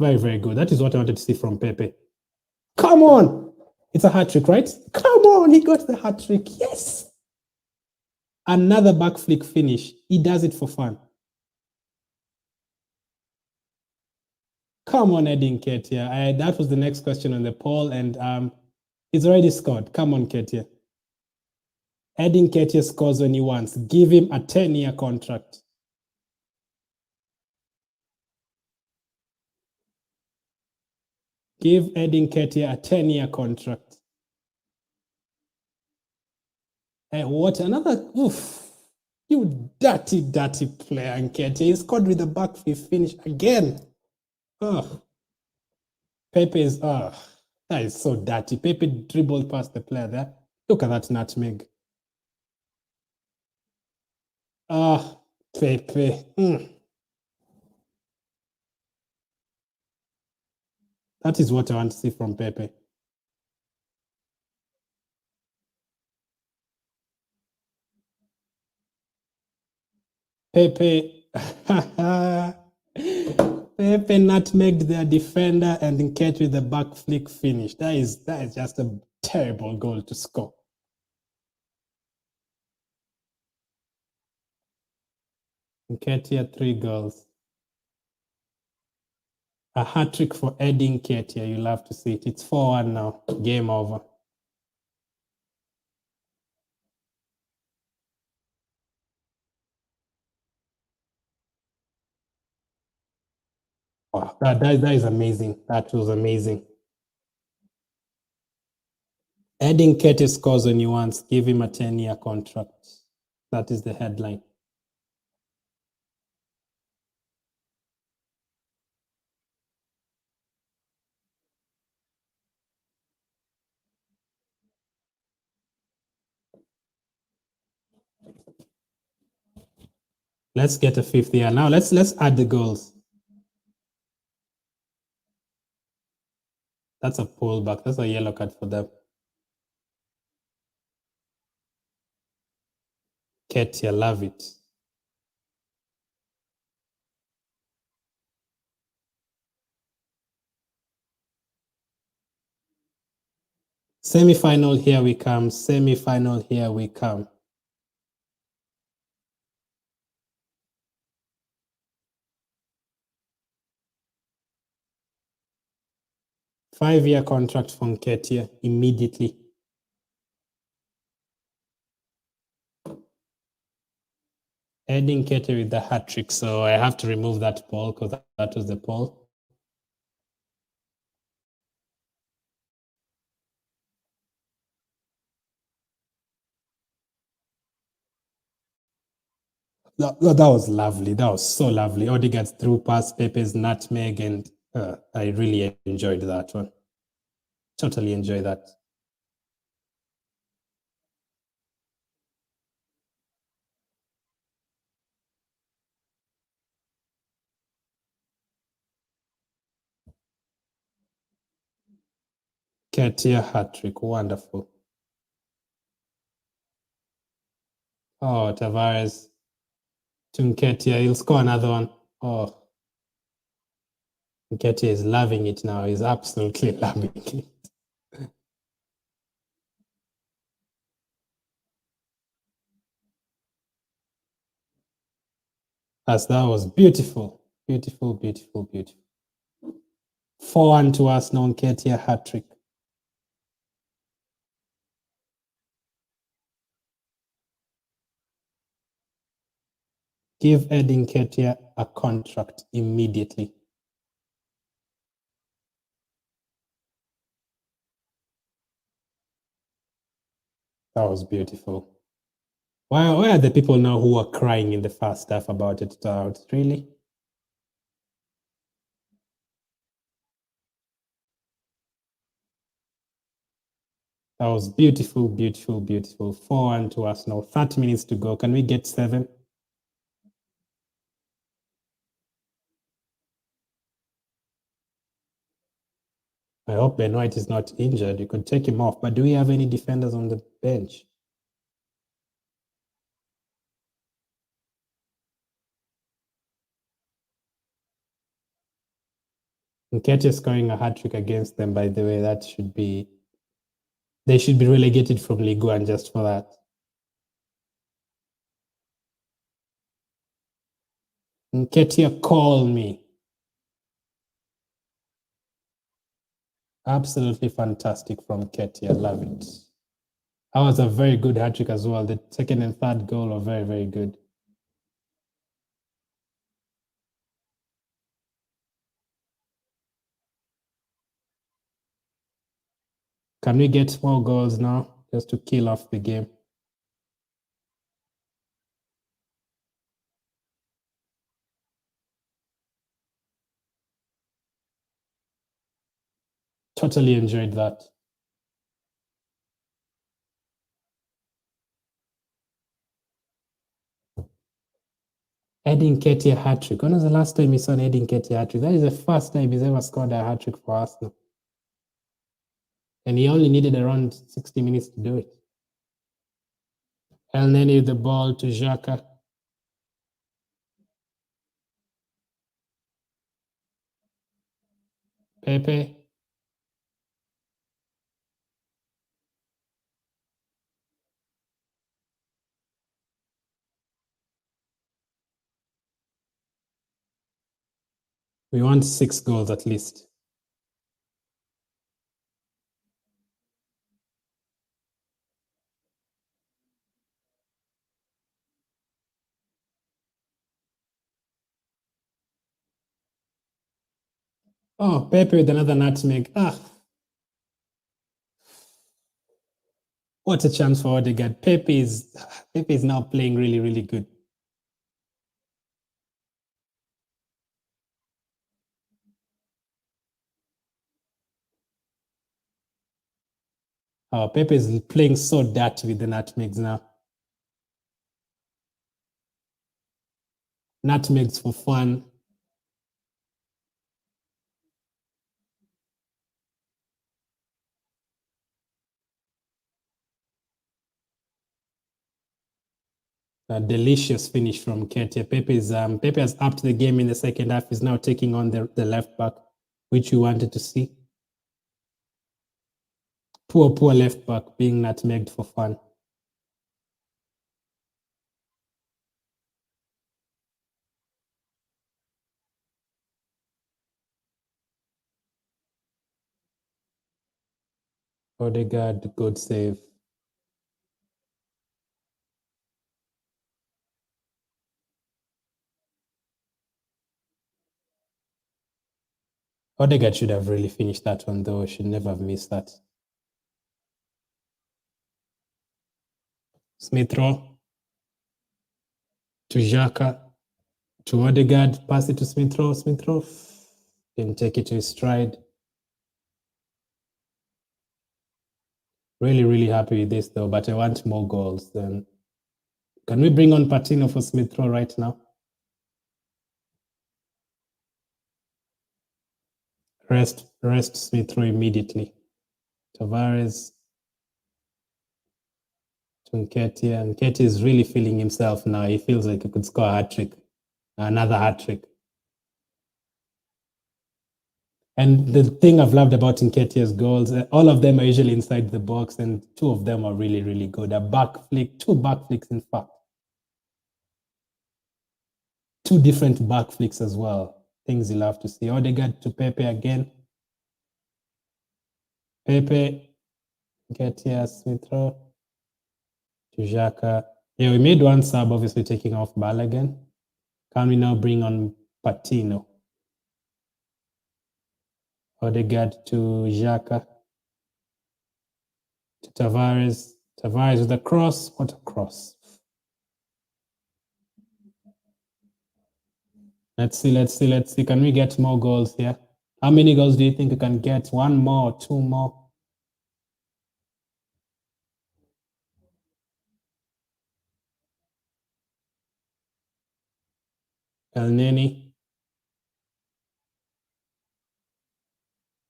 Very, very good. That is what I wanted to see from Pepe. Come on. It's a hat-trick, right? Come on. He got the hat-trick. Yes. Another back flick finish. He does it for fun. Come on, Eddie Nketiah. That was the next question on the poll, and he's already scored. Come on, Nketiah. Eddie Nketiah scores when he wants. Give him a 10-year contract. Give Eddie Nketiah a 10-year contract. And what another... Oof. You dirty, dirty player, Nketiah. He scored with the back finish again. Oh. Pepe is... Oh, that is so dirty. Pepe dribbled past the player there. Look at that nutmeg. Ah, Pepe. That is what I want to see from Pepe. Pepe. Pepe nutmegged their defender and Nketiah with the back flick finish. That is just a terrible goal to score. Nketiah, 3 goals. A hat-trick for Eddie Nketiah. You'll have to see it. It's 4-1 now. Game over. Wow, that is amazing. That was amazing. Eddie Nketiah scores when he wants. Give him a 10-year contract. That is the headline. Let's get a 5th year. Now let's add the goals. That's a pullback. That's a yellow card for them. Ketia, love it. Semi-final, here we come. Semi-final, here we come. Five-year contract from Ketia immediately. Edin Ketia with the hat trick. So I have to remove that poll because that was the poll. That was lovely. That was so lovely. Odegaard's through pass, Pepe's nutmeg, and I really enjoyed that one. Totally enjoy that. Ketia hat trick, wonderful. Oh, Tavares to Nketiah, he'll score another one. Oh, Nketiah is loving it now. He's absolutely loving it. As that was beautiful, beautiful, beautiful, beautiful. 4-1 to Arsenal, Nketiah hat trick. Give Edin Nketiah a contract immediately. That was beautiful. Why are the people now who are crying in the first half about it out? Really? That was beautiful, beautiful, beautiful. 4-1 to Arsenal. 30 minutes to go. Can we get 7? I hope Ben White is not injured. You could take him off. But do we have any defenders on the bench? Nketiah scoring a hat trick against them, by the way, that should be... They should be relegated from Ligue 1 just for that. Nketiah, call me. Absolutely fantastic from Nketiah. Love it. That was a very good hat trick as well. The second and third goal are very, very good. Can we get more goals now just to kill off the game? Totally enjoyed that. Edin Nketiah hat trick. When was the last time you saw an Edin Nketiah hat trick? That is the first time he's ever scored a hat trick for Arsenal. And he only needed around 60 minutes to do it. El Neni with the ball to Xhaka. Pepe. We want 6 goals at least. Oh, Pepe with another nutmeg. What a chance for Odegaard. Pepe is now playing really, really good. Oh, Pepe is playing so dirty with the nutmegs now. Nutmegs for fun. A delicious finish from Ketia. Pepe has upped the game in the second half. Is now taking on the left back, which we wanted to see. Poor left back being nutmegged for fun. Odegaard, good save. Odegaard should have really finished that one, though. Should never have missed that. Smith Rowe to Xhaka to Odegaard. Pass it to Smith Rowe. Smith Rowe can take it to his stride. Really happy with this, though, but I want more goals. Then can we bring on Patino for Smith Rowe right now? Rest Smith Rowe immediately. Tavares to Nketiah. Nketiah is really feeling himself now. He feels like he could score a hat-trick. Another hat-trick. And the thing I've loved about Nketiah's goals, all of them are usually inside the box, and two of them are really good. A back flick, two back flicks, in fact. Two different back flicks as well. Things you love to see. Odegaard to Pepe again. Pepe, Nketiah, Smith Rowe to Xhaka. Yeah, we made one sub, obviously taking off Balogun. Can we now bring on Patino? Odegaard to Xhaka. To Tavares. Tavares with a cross. What a cross. Let's see. Can we get more goals here? How many goals do you think we can get? One more, two more? El Neni.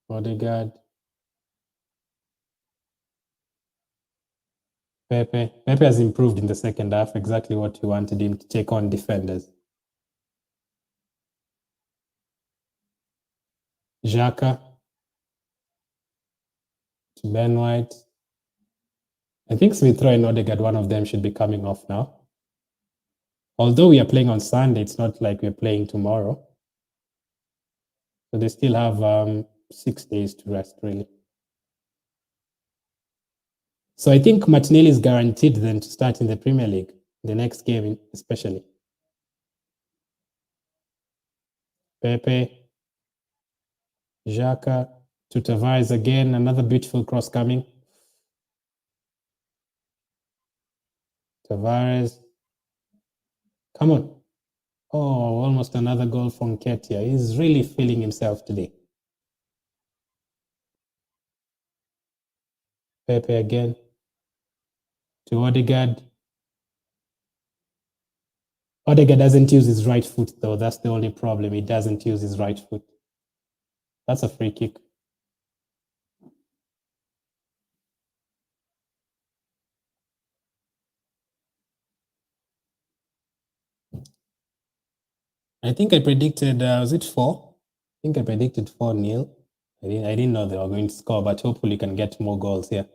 Odegaard. Pepe. Pepe has improved in the second half, exactly what you wanted him to take on defenders. Xhaka to Ben White. I think Smith Rowe and Odegaard, one of them should be coming off now. Although we are playing on Sunday, it's not like we're playing tomorrow. So they still have 6 days to rest, really. So I think Martinelli is guaranteed then to start in the Premier League, the next game especially. Pepe, Xhaka to Tavares again, another beautiful cross coming. Tavares, come on. Oh, almost another goal from Nketiah. He's really feeling himself today. Pepe again to Odegaard. Odegaard doesn't use his right foot, though. That's the only problem. He doesn't use his right foot. That's a free kick. I think I predicted, was it 4? I think I predicted 4-0. I didn't know they were going to score, but hopefully we can get more goals here.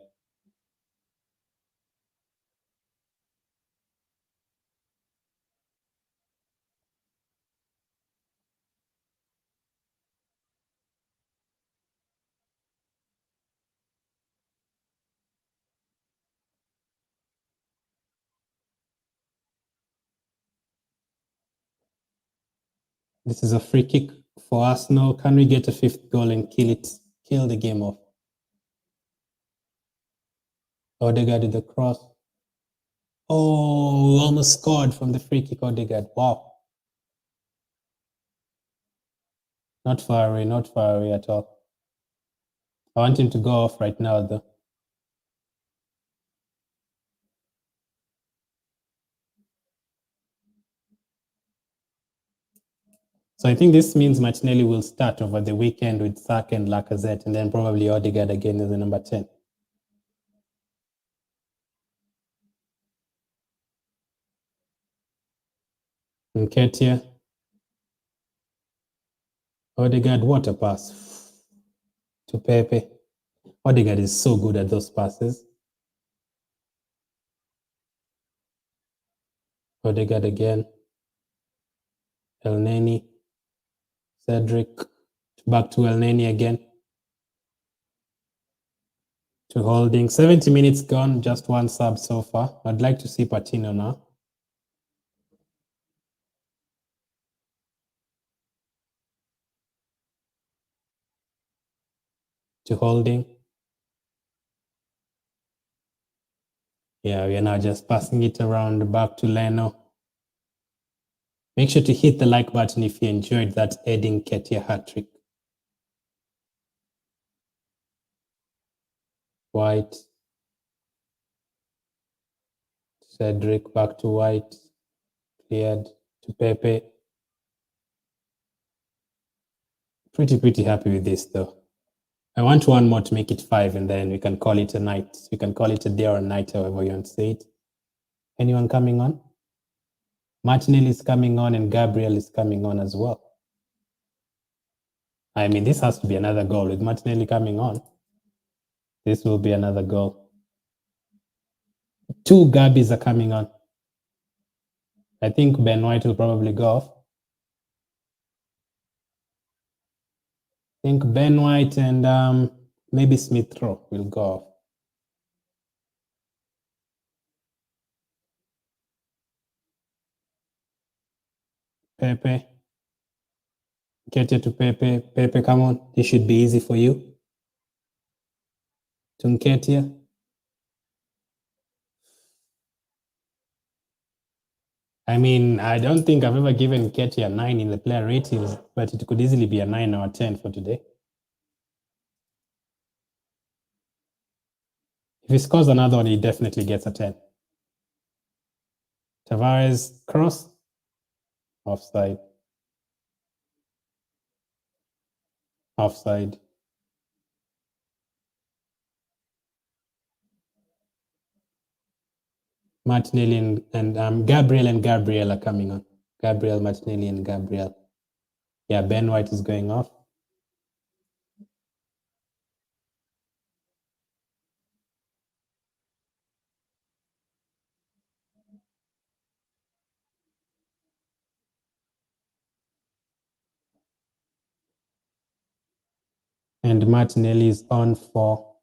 This is a free kick for Arsenal. Can we get a 5th goal and kill the game off? Odegaard with the cross. Oh, almost scored from the free kick, Odegaard. Wow. Not far away at all. I want him to go off right now, though. So I think this means Martinelli will start over the weekend with Saka and Lacazette, and then probably Odegaard again as the number 10. Nketiah. Odegaard, what a pass to Pepe. Odegaard is so good at those passes. Odegaard again. El Neni. Cedric. Back to El Neni again. To Holding. 70 minutes gone, just one sub so far. I'd like to see Patino now. To Holding. Yeah, we are now just passing it around back to Leno. Make sure to hit the like button if you enjoyed that Edin Nketiah hat-trick. White. Cedric back to White. Cleared to Pepe. Pretty happy with this though. I want one more to make it 5 and then we can call it a night. We can call it a day or a night, however you want to say it. Anyone coming on? Martinelli is coming on and Gabriel is coming on as well. I mean, this has to be another goal with Martinelli coming on. This will be another goal. 2 Gabbies are coming on. I think Ben White will probably go off. I think Ben White and maybe Smith Rowe will go off. Pepe. Get it to Pepe. Pepe, come on. This should be easy for you. To Nketiah. I mean, I don't think I've ever given Nketiah a 9 in the player ratings, but it could easily be a 9 or a 10 for today. If he scores another one, he definitely gets a 10. Tavares, cross. Offside. Offside. Martinelli and Gabriel are coming on. Gabriel, Martinelli, and Gabriel. Yeah, Ben White is going off. And Martinelli is on for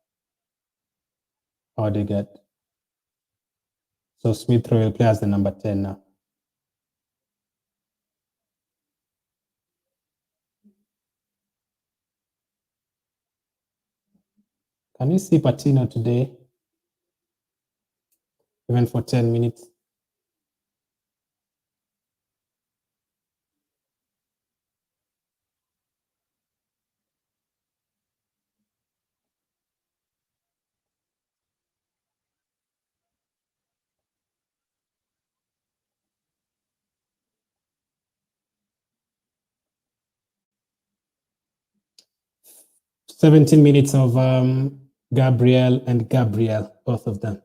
Odegaard. So Smith Rowe will play as the number 10 now. Can you see Patino today? Even for 10 minutes. -17 minutes of Gabriel and Gabriel, both of them.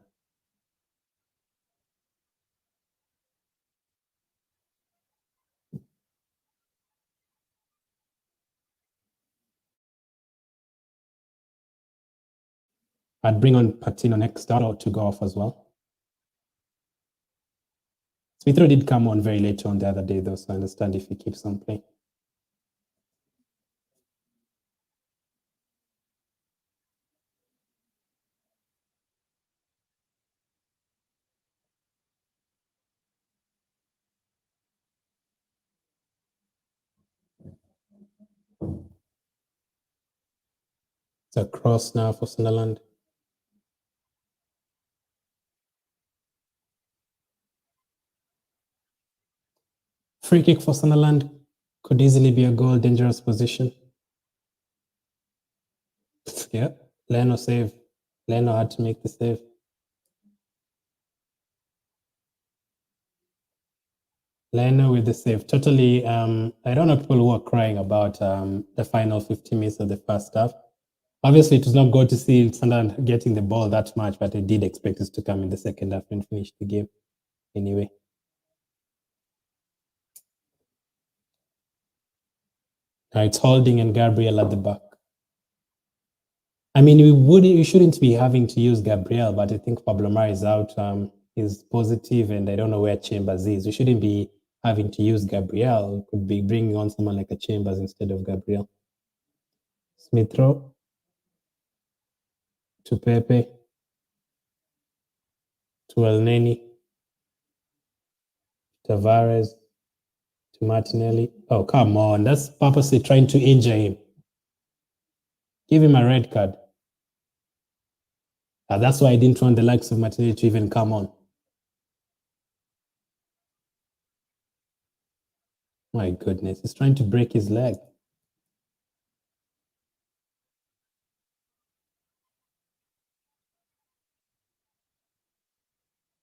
I'd bring on Patino next out to go off as well. Smith Rowe did come on very late on the other day, though, so I understand if he keeps on playing. It's a cross now for Sunderland. Free kick for Sunderland. Could easily be a goal, dangerous position. Yeah, Leno save. Leno had to make the save. Leno with the save. Totally, I don't know people who are crying about the final 50 minutes of the first half. Obviously, it was not good to see Sunderland getting the ball that much, but I did expect us to come in the second half and finish the game anyway. It's Holding and Gabriel at the back. I mean, we shouldn't be having to use Gabriel, but I think Pablo Mari is out. He's positive, and I don't know where Chambers is. We shouldn't be having to use Gabriel. We could be bringing on someone like a Chambers instead of Gabriel. Smith Rowe to Pepe to Elneny, Tavares to Martinelli. Oh, come on. That's purposely trying to injure him. Give him a red card. That's why I didn't want the likes of Martinelli to even come on. My goodness. He's trying to break his leg.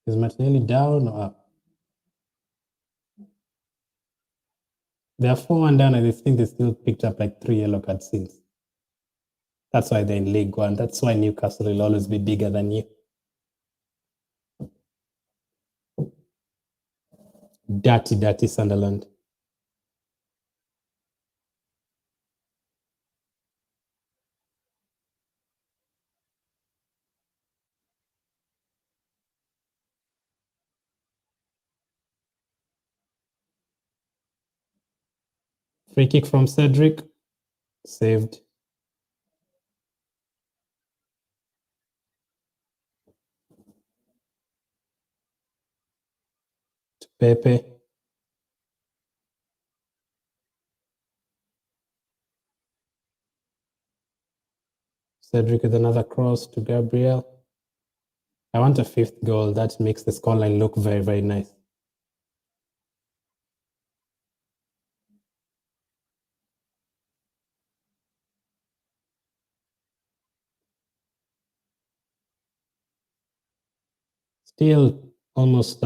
Is Martinelli down or up? They are 4-1 down, and I think they still picked up like 3 yellow cards since. That's why they're in League One. That's why Newcastle will always be bigger than you. Dirty Sunderland. Free kick from Cedric. Saved. To Pepe. Cedric with another cross to Gabriel. I want a 5th goal. That makes the scoreline look very, very nice. Still almost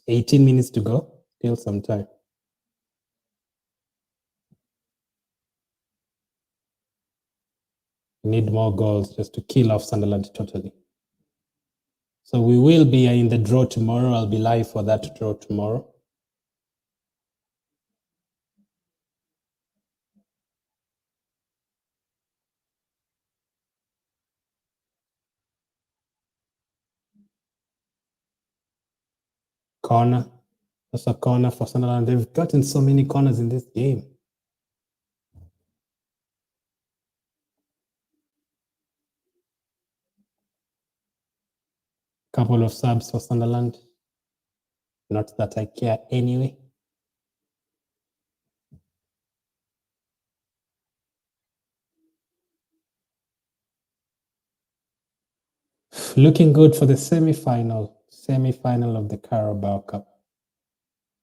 18 minutes to go. Still some time. We need more goals just to kill off Sunderland totally. So we will be in the draw tomorrow. I'll be live for that draw tomorrow. Corner. That's a corner for Sunderland. They've gotten so many corners in this game. Couple of subs for Sunderland. Not that I care anyway. Looking good for the semi-final of the Carabao Cup.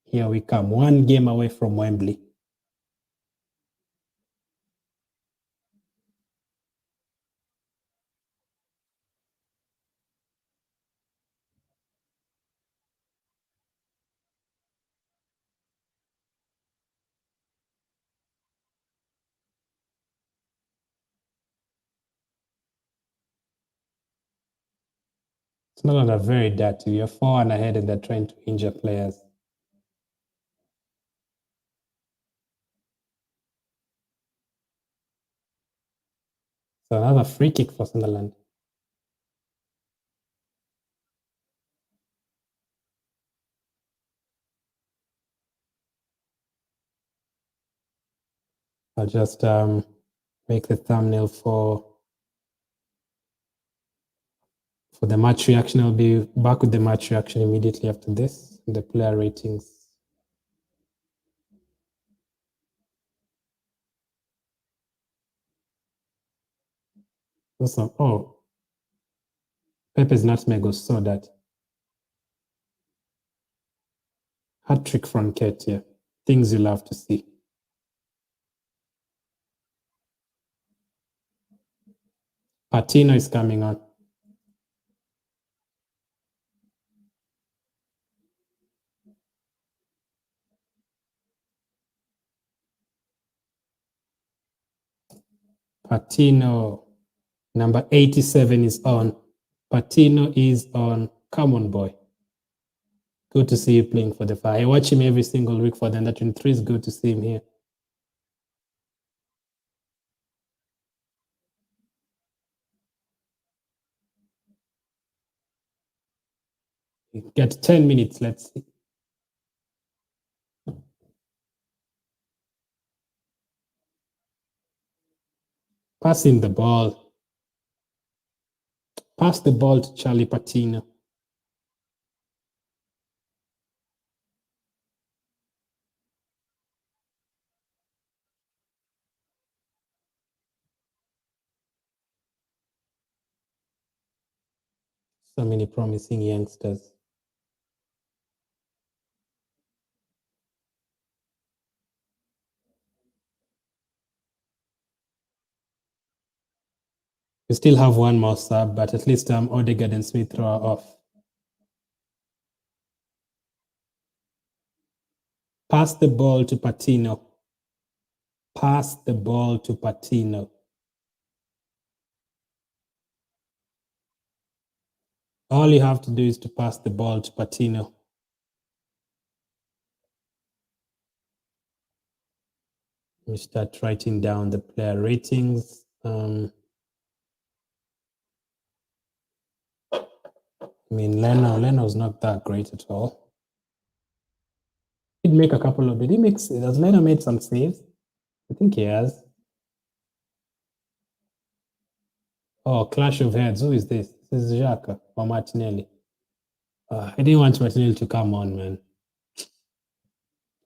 Here we come, 1 game away from Wembley. Sunderland are very dirty. You're 4-1 ahead and they're trying to injure players. So another free kick for Sunderland. I'll just make the thumbnail for the match reaction. I'll be back with the match reaction immediately after this, the player ratings. Also, oh, Pepe's nutmeg was so that. Hat-trick from Ketia. Things you love to see. Patino is coming on. Patino, number 87 is on. Patino is on. Come on, boy. Good to see you playing for the Fire. I watch him every single week for the under 23. It's good to see him here. Get 10 minutes, let's see. Passing the ball. Pass the ball to Charlie Patino. So many promising youngsters. We still have one more sub, but at least Odegaard and Smith Rowe are off. Pass the ball to Patino. Pass the ball to Patino. All you have to do is to pass the ball to Patino. We start writing down the player ratings. I mean, Leno's not that great at all. He'd make a couple of. Has Leno made some saves? I think he has. Oh, clash of heads. Who is this? This is Xhaka or Martinelli. I didn't want Martinelli to come on, man.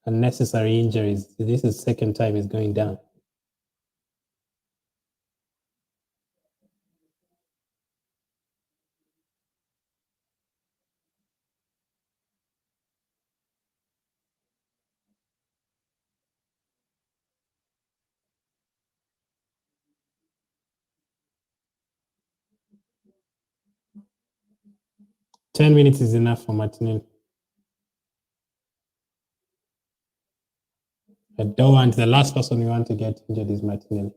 Unnecessary injuries. This is the second time he's going down. Ten minutes is enough for Martinelli. I don't want the last person we want to get injured is Martinelli.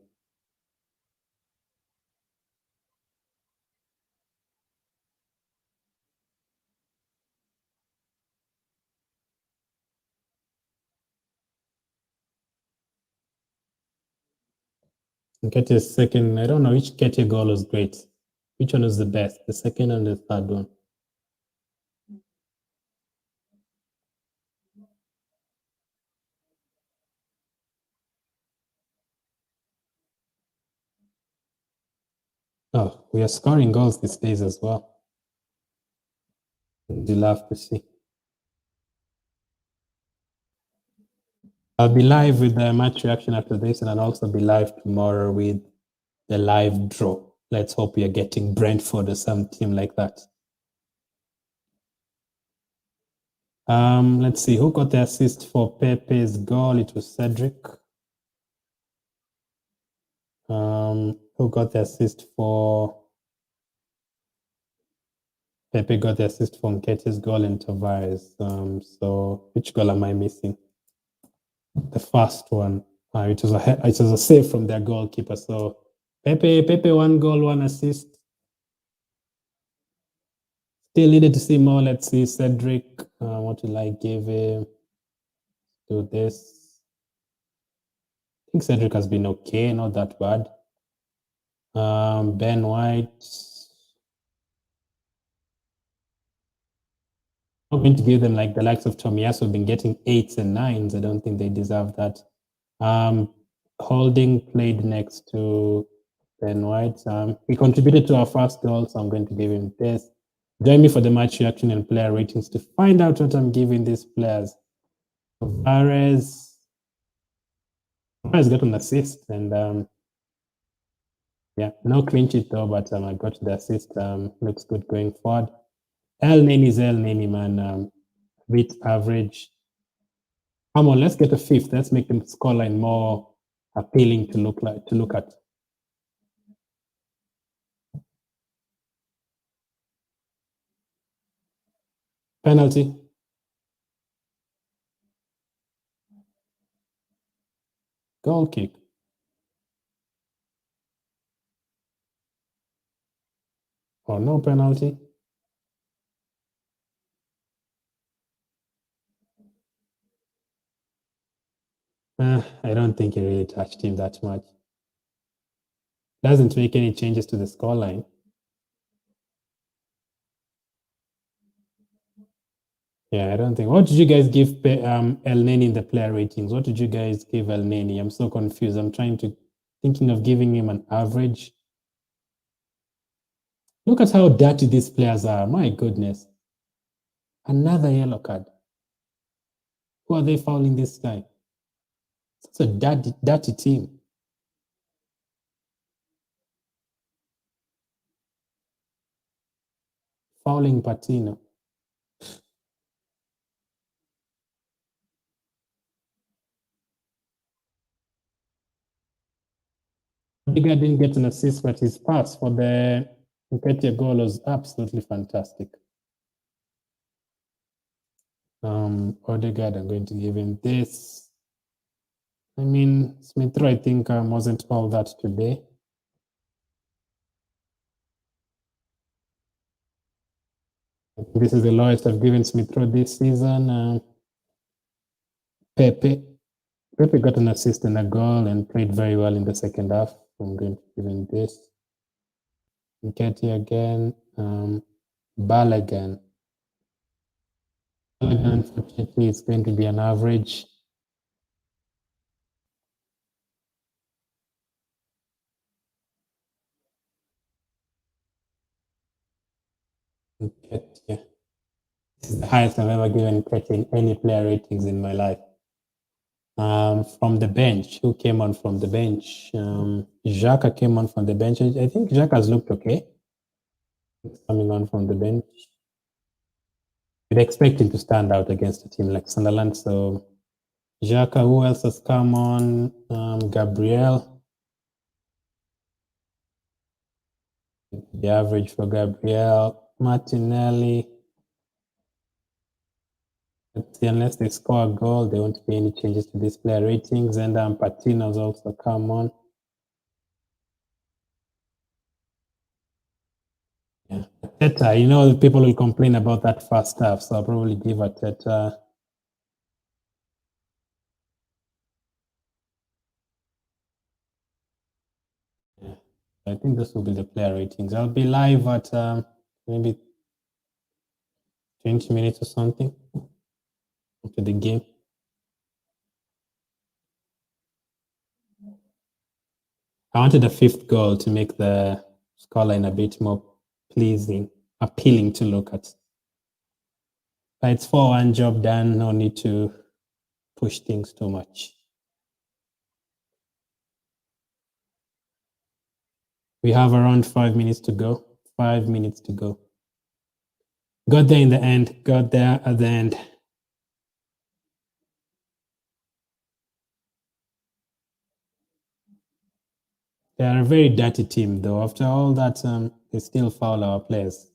Nketiah's second, I don't know which Nketiah goal was great. Which one was the best? The second and the third one? Oh, we are scoring goals these days as well. You'll love to see. I'll be live with the match reaction after this, and I'll also be live tomorrow with the live draw. Let's hope we are getting Brentford or some team like that. Let's see who got the assist for Pepe's goal. It was Cedric. Who got the assist for Pepe? Got the assist for Nketiah's goal and Tavares. So which goal am I missing? The first one. It was a save from their goalkeeper. So Pepe 1 goal, 1 assist. Still needed to see more. Let's see Cedric. What will I give him? Do this. I think Cedric has been okay, not that bad. Ben White. I'm not going to give them like the likes of Tomiyasu have been getting 8s and 9s. I don't think they deserve that. Holding played next to Ben White. He contributed to our first goal, so I'm going to give him this. Join me for the match reaction and player ratings to find out what I'm giving these players. Tavares got an assist, and yeah, no clean sheet though, but I got the assist. Looks good going forward. El Neni is El Neni, man. Bit average. Come on, let's get a fifth. Let's make the scoreline more appealing to look at. Penalty. Goal kick. Or no penalty. I don't think he really touched him that much. Doesn't make any changes to the scoreline. Yeah, I don't think. What did you guys give El Neni in the player ratings? What did you guys give El Neni? I'm so confused. I'm thinking of giving him an average. Look at how dirty these players are. My goodness. Another yellow card. Who are they fouling this time? It's a dirty team. Fouling Patino. Odegaard didn't get an assist, but his pass for the Nketiah goal was absolutely fantastic. Odegaard, I'm going to give him this. I mean, Smith Rowe, I think, wasn't all that today. I think this is the lowest I've given Smith Rowe this season. Pepe got an assist and a goal and played very well in the second half. I'm going to give him this. Nketiah again. Balogun. Unfortunately, it's going to be an average. Nketiah. This is the highest I've ever given Nketiah in any player ratings in my life. From the bench, who came on from the bench? Xhaka came on from the bench. I think Xhaka has looked okay. Coming on from the bench. You'd expect him to stand out against a team like Sunderland. So Xhaka, who else has come on? Gabriel. The average for Gabriel. Martinelli. Let's see, unless they score a goal, there won't be any changes to these player ratings. And Patino's also come on. Yeah, Arteta, people will complain about that first half, so I'll probably give Arteta. Yeah, I think this will be the player ratings. I'll be live at maybe 20 minutes or something after the game. I wanted a fifth goal to make the scoreline a bit more appealing to look at. But it's 4-1, job done. No need to push things too much. We have around 5 minutes to go. 5 minutes to go. Got there in the end. Got there at the end. They are a very dirty team, though. After all that, they still foul our players.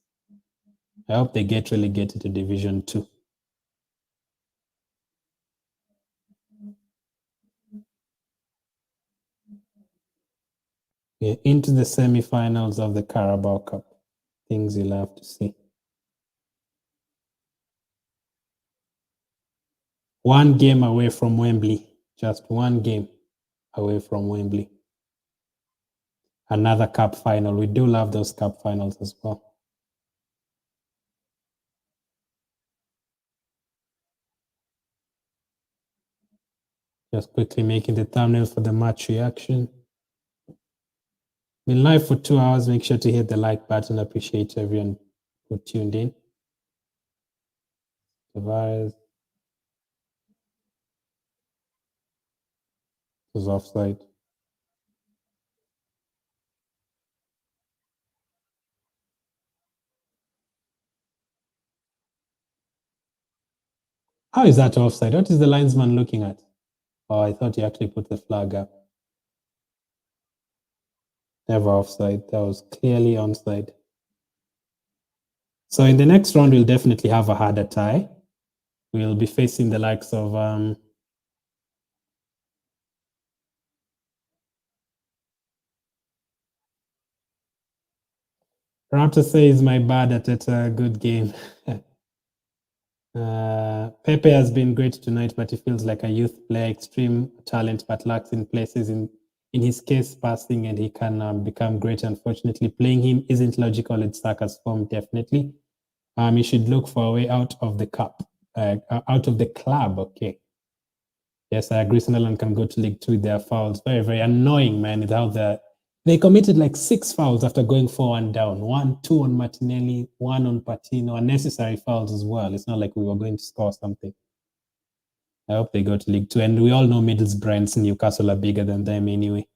I hope they get relegated to Division 2. We're into the semi-finals of the Carabao Cup. Things you'll have to see. One game away from Wembley. Just one game away from Wembley. Another cup final. We do love those cup finals as well. Just quickly making the thumbnail for the match reaction. Been live for 2 hours. Make sure to hit the like button. Appreciate everyone who tuned in. Tavares was offside. How is that offside? What is the linesman looking at? Oh, I thought he actually put the flag up. Never offside. That was clearly onside. So in the next round, we'll definitely have a harder tie. We'll be facing the likes of Raptor says my bad at a good game. Pepe has been great tonight, but he feels like a youth player, extreme talent, but lacks in places in his case passing, and he can become great. Unfortunately, playing him isn't logical in Saka's form, definitely. He should look for a way out of the cup. out of the club. Okay. Yes, I agree. Sunderland can go to League Two with their fouls. Very, very annoying, man. It's how they committed like 6 fouls after going 4-1 down. 1-2 on Martinelli, 1 on Patino, unnecessary fouls as well. It's not like we were going to score something. I hope they go to League Two. And we all know Middlesbrough and Newcastle are bigger than them anyway.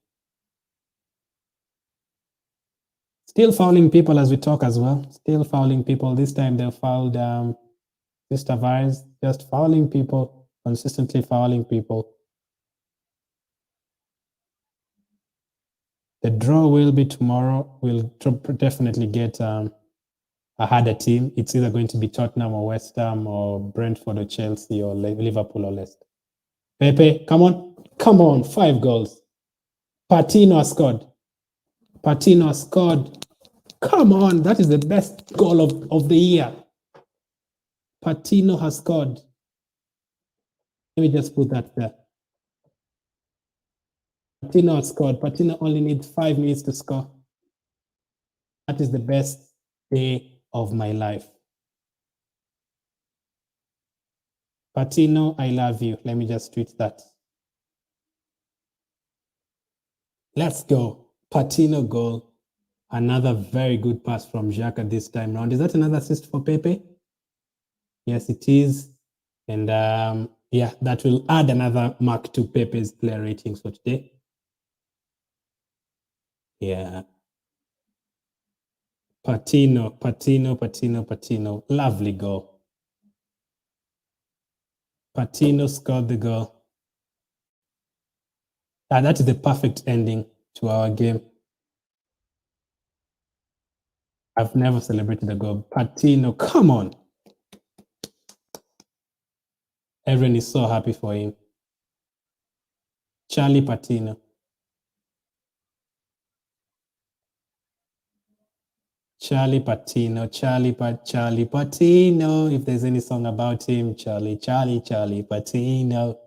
Still fouling people as we talk as well. Still fouling people. This time they fouled this Tavares, just fouling people, consistently fouling people. The draw will be tomorrow. We'll definitely get a harder team. It's either going to be Tottenham or West Ham or Brentford or Chelsea or Liverpool or Leicester. Pepe, come on. Come on. 5 goals. Patino has scored. Patino has scored. Come on. That is the best goal of the year. Patino has scored. Let me just put that there. Patino has scored. Patino only needs 5 minutes to score. That is the best day of my life. Patino, I love you. Let me just tweet that. Let's go. Patino goal. Another very good pass from Xhaka this time round. Is that another assist for Pepe? Yes, it is. And yeah, that will add another mark to Pepe's player ratings for today. Yeah. Patino. Lovely goal. Patino scored the goal. And that is the perfect ending to our game. I've never celebrated a goal. Patino, come on. Everyone is so happy for him. Charlie Patino. Charlie Patino. If there's any song about him, Charlie Patino.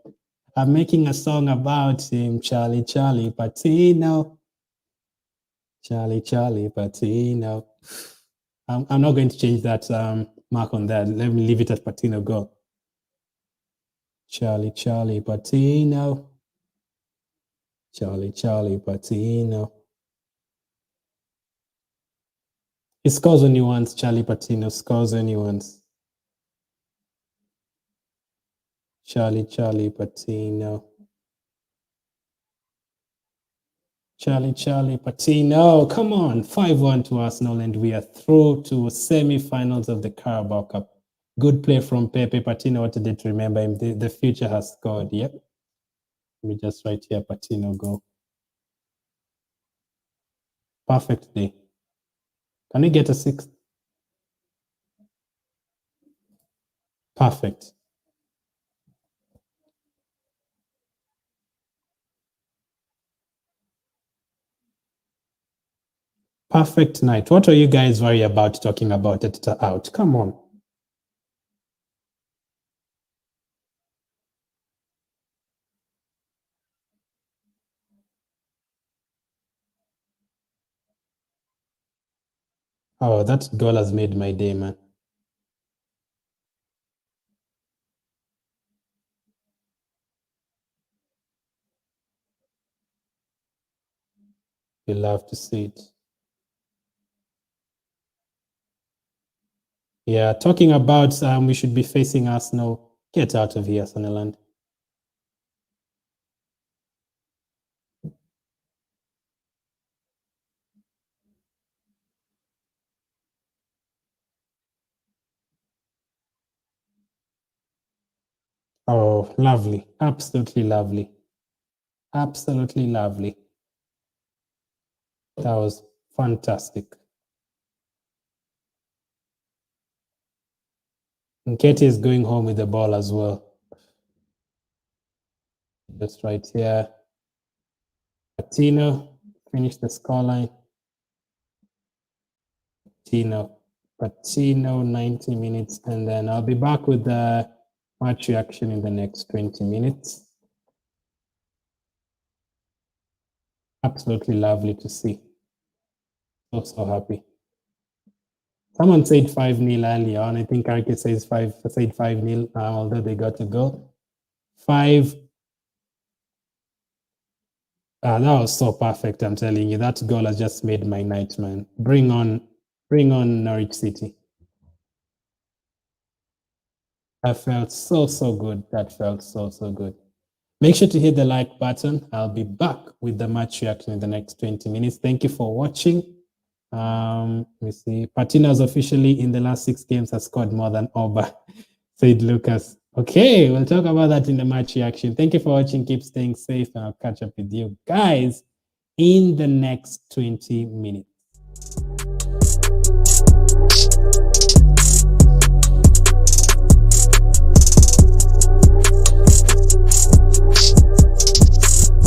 I'm making a song about him, Charlie Patino. Charlie Patino. I'm not going to change that mark on that. Let me leave it at Patino go. Charlie Patino. Charlie Patino. He scores when he wants. Charlie Patino scores when he wants. Charlie Patino. Charlie Patino. Come on. 5-1 to Arsenal, and we are through to semi-finals of the Carabao Cup. Good play from Pepe. Patino, what did to remember him? The future has scored. Yep. Let me just write here, Patino goal. Perfect day. Can we get a 6th? Perfect. Perfect night. What are you guys worried about talking about it out? Come on. Oh, that goal has made my day, man. You love to see it. Yeah, talking about we should be facing Arsenal. Get out of here, Sunderland. Oh, lovely. Absolutely lovely. Absolutely lovely. That was fantastic. Nketiah is going home with the ball as well. Just right here. Patino finished the scoreline. Patino, 90 minutes. And then I'll be back with the match reaction in the next 20 minutes. Absolutely lovely to see. So happy. Someone said 5-0 earlier on. I think Karike said 5-0, although they got to go. 5. That was so perfect, I'm telling you. That goal has just made my night, man. Bring on Norwich City. That felt so good. That felt so good. Make sure to hit the like button. I'll be back with the match reaction in the next 20 minutes. Thank you for watching. Let me see. Patina's officially in the last 6 games has scored more than Oba, said Lucas. Okay, we'll talk about that in the match reaction. Thank you for watching. Keep staying safe, and I'll catch up with you guys in the next 20 minutes.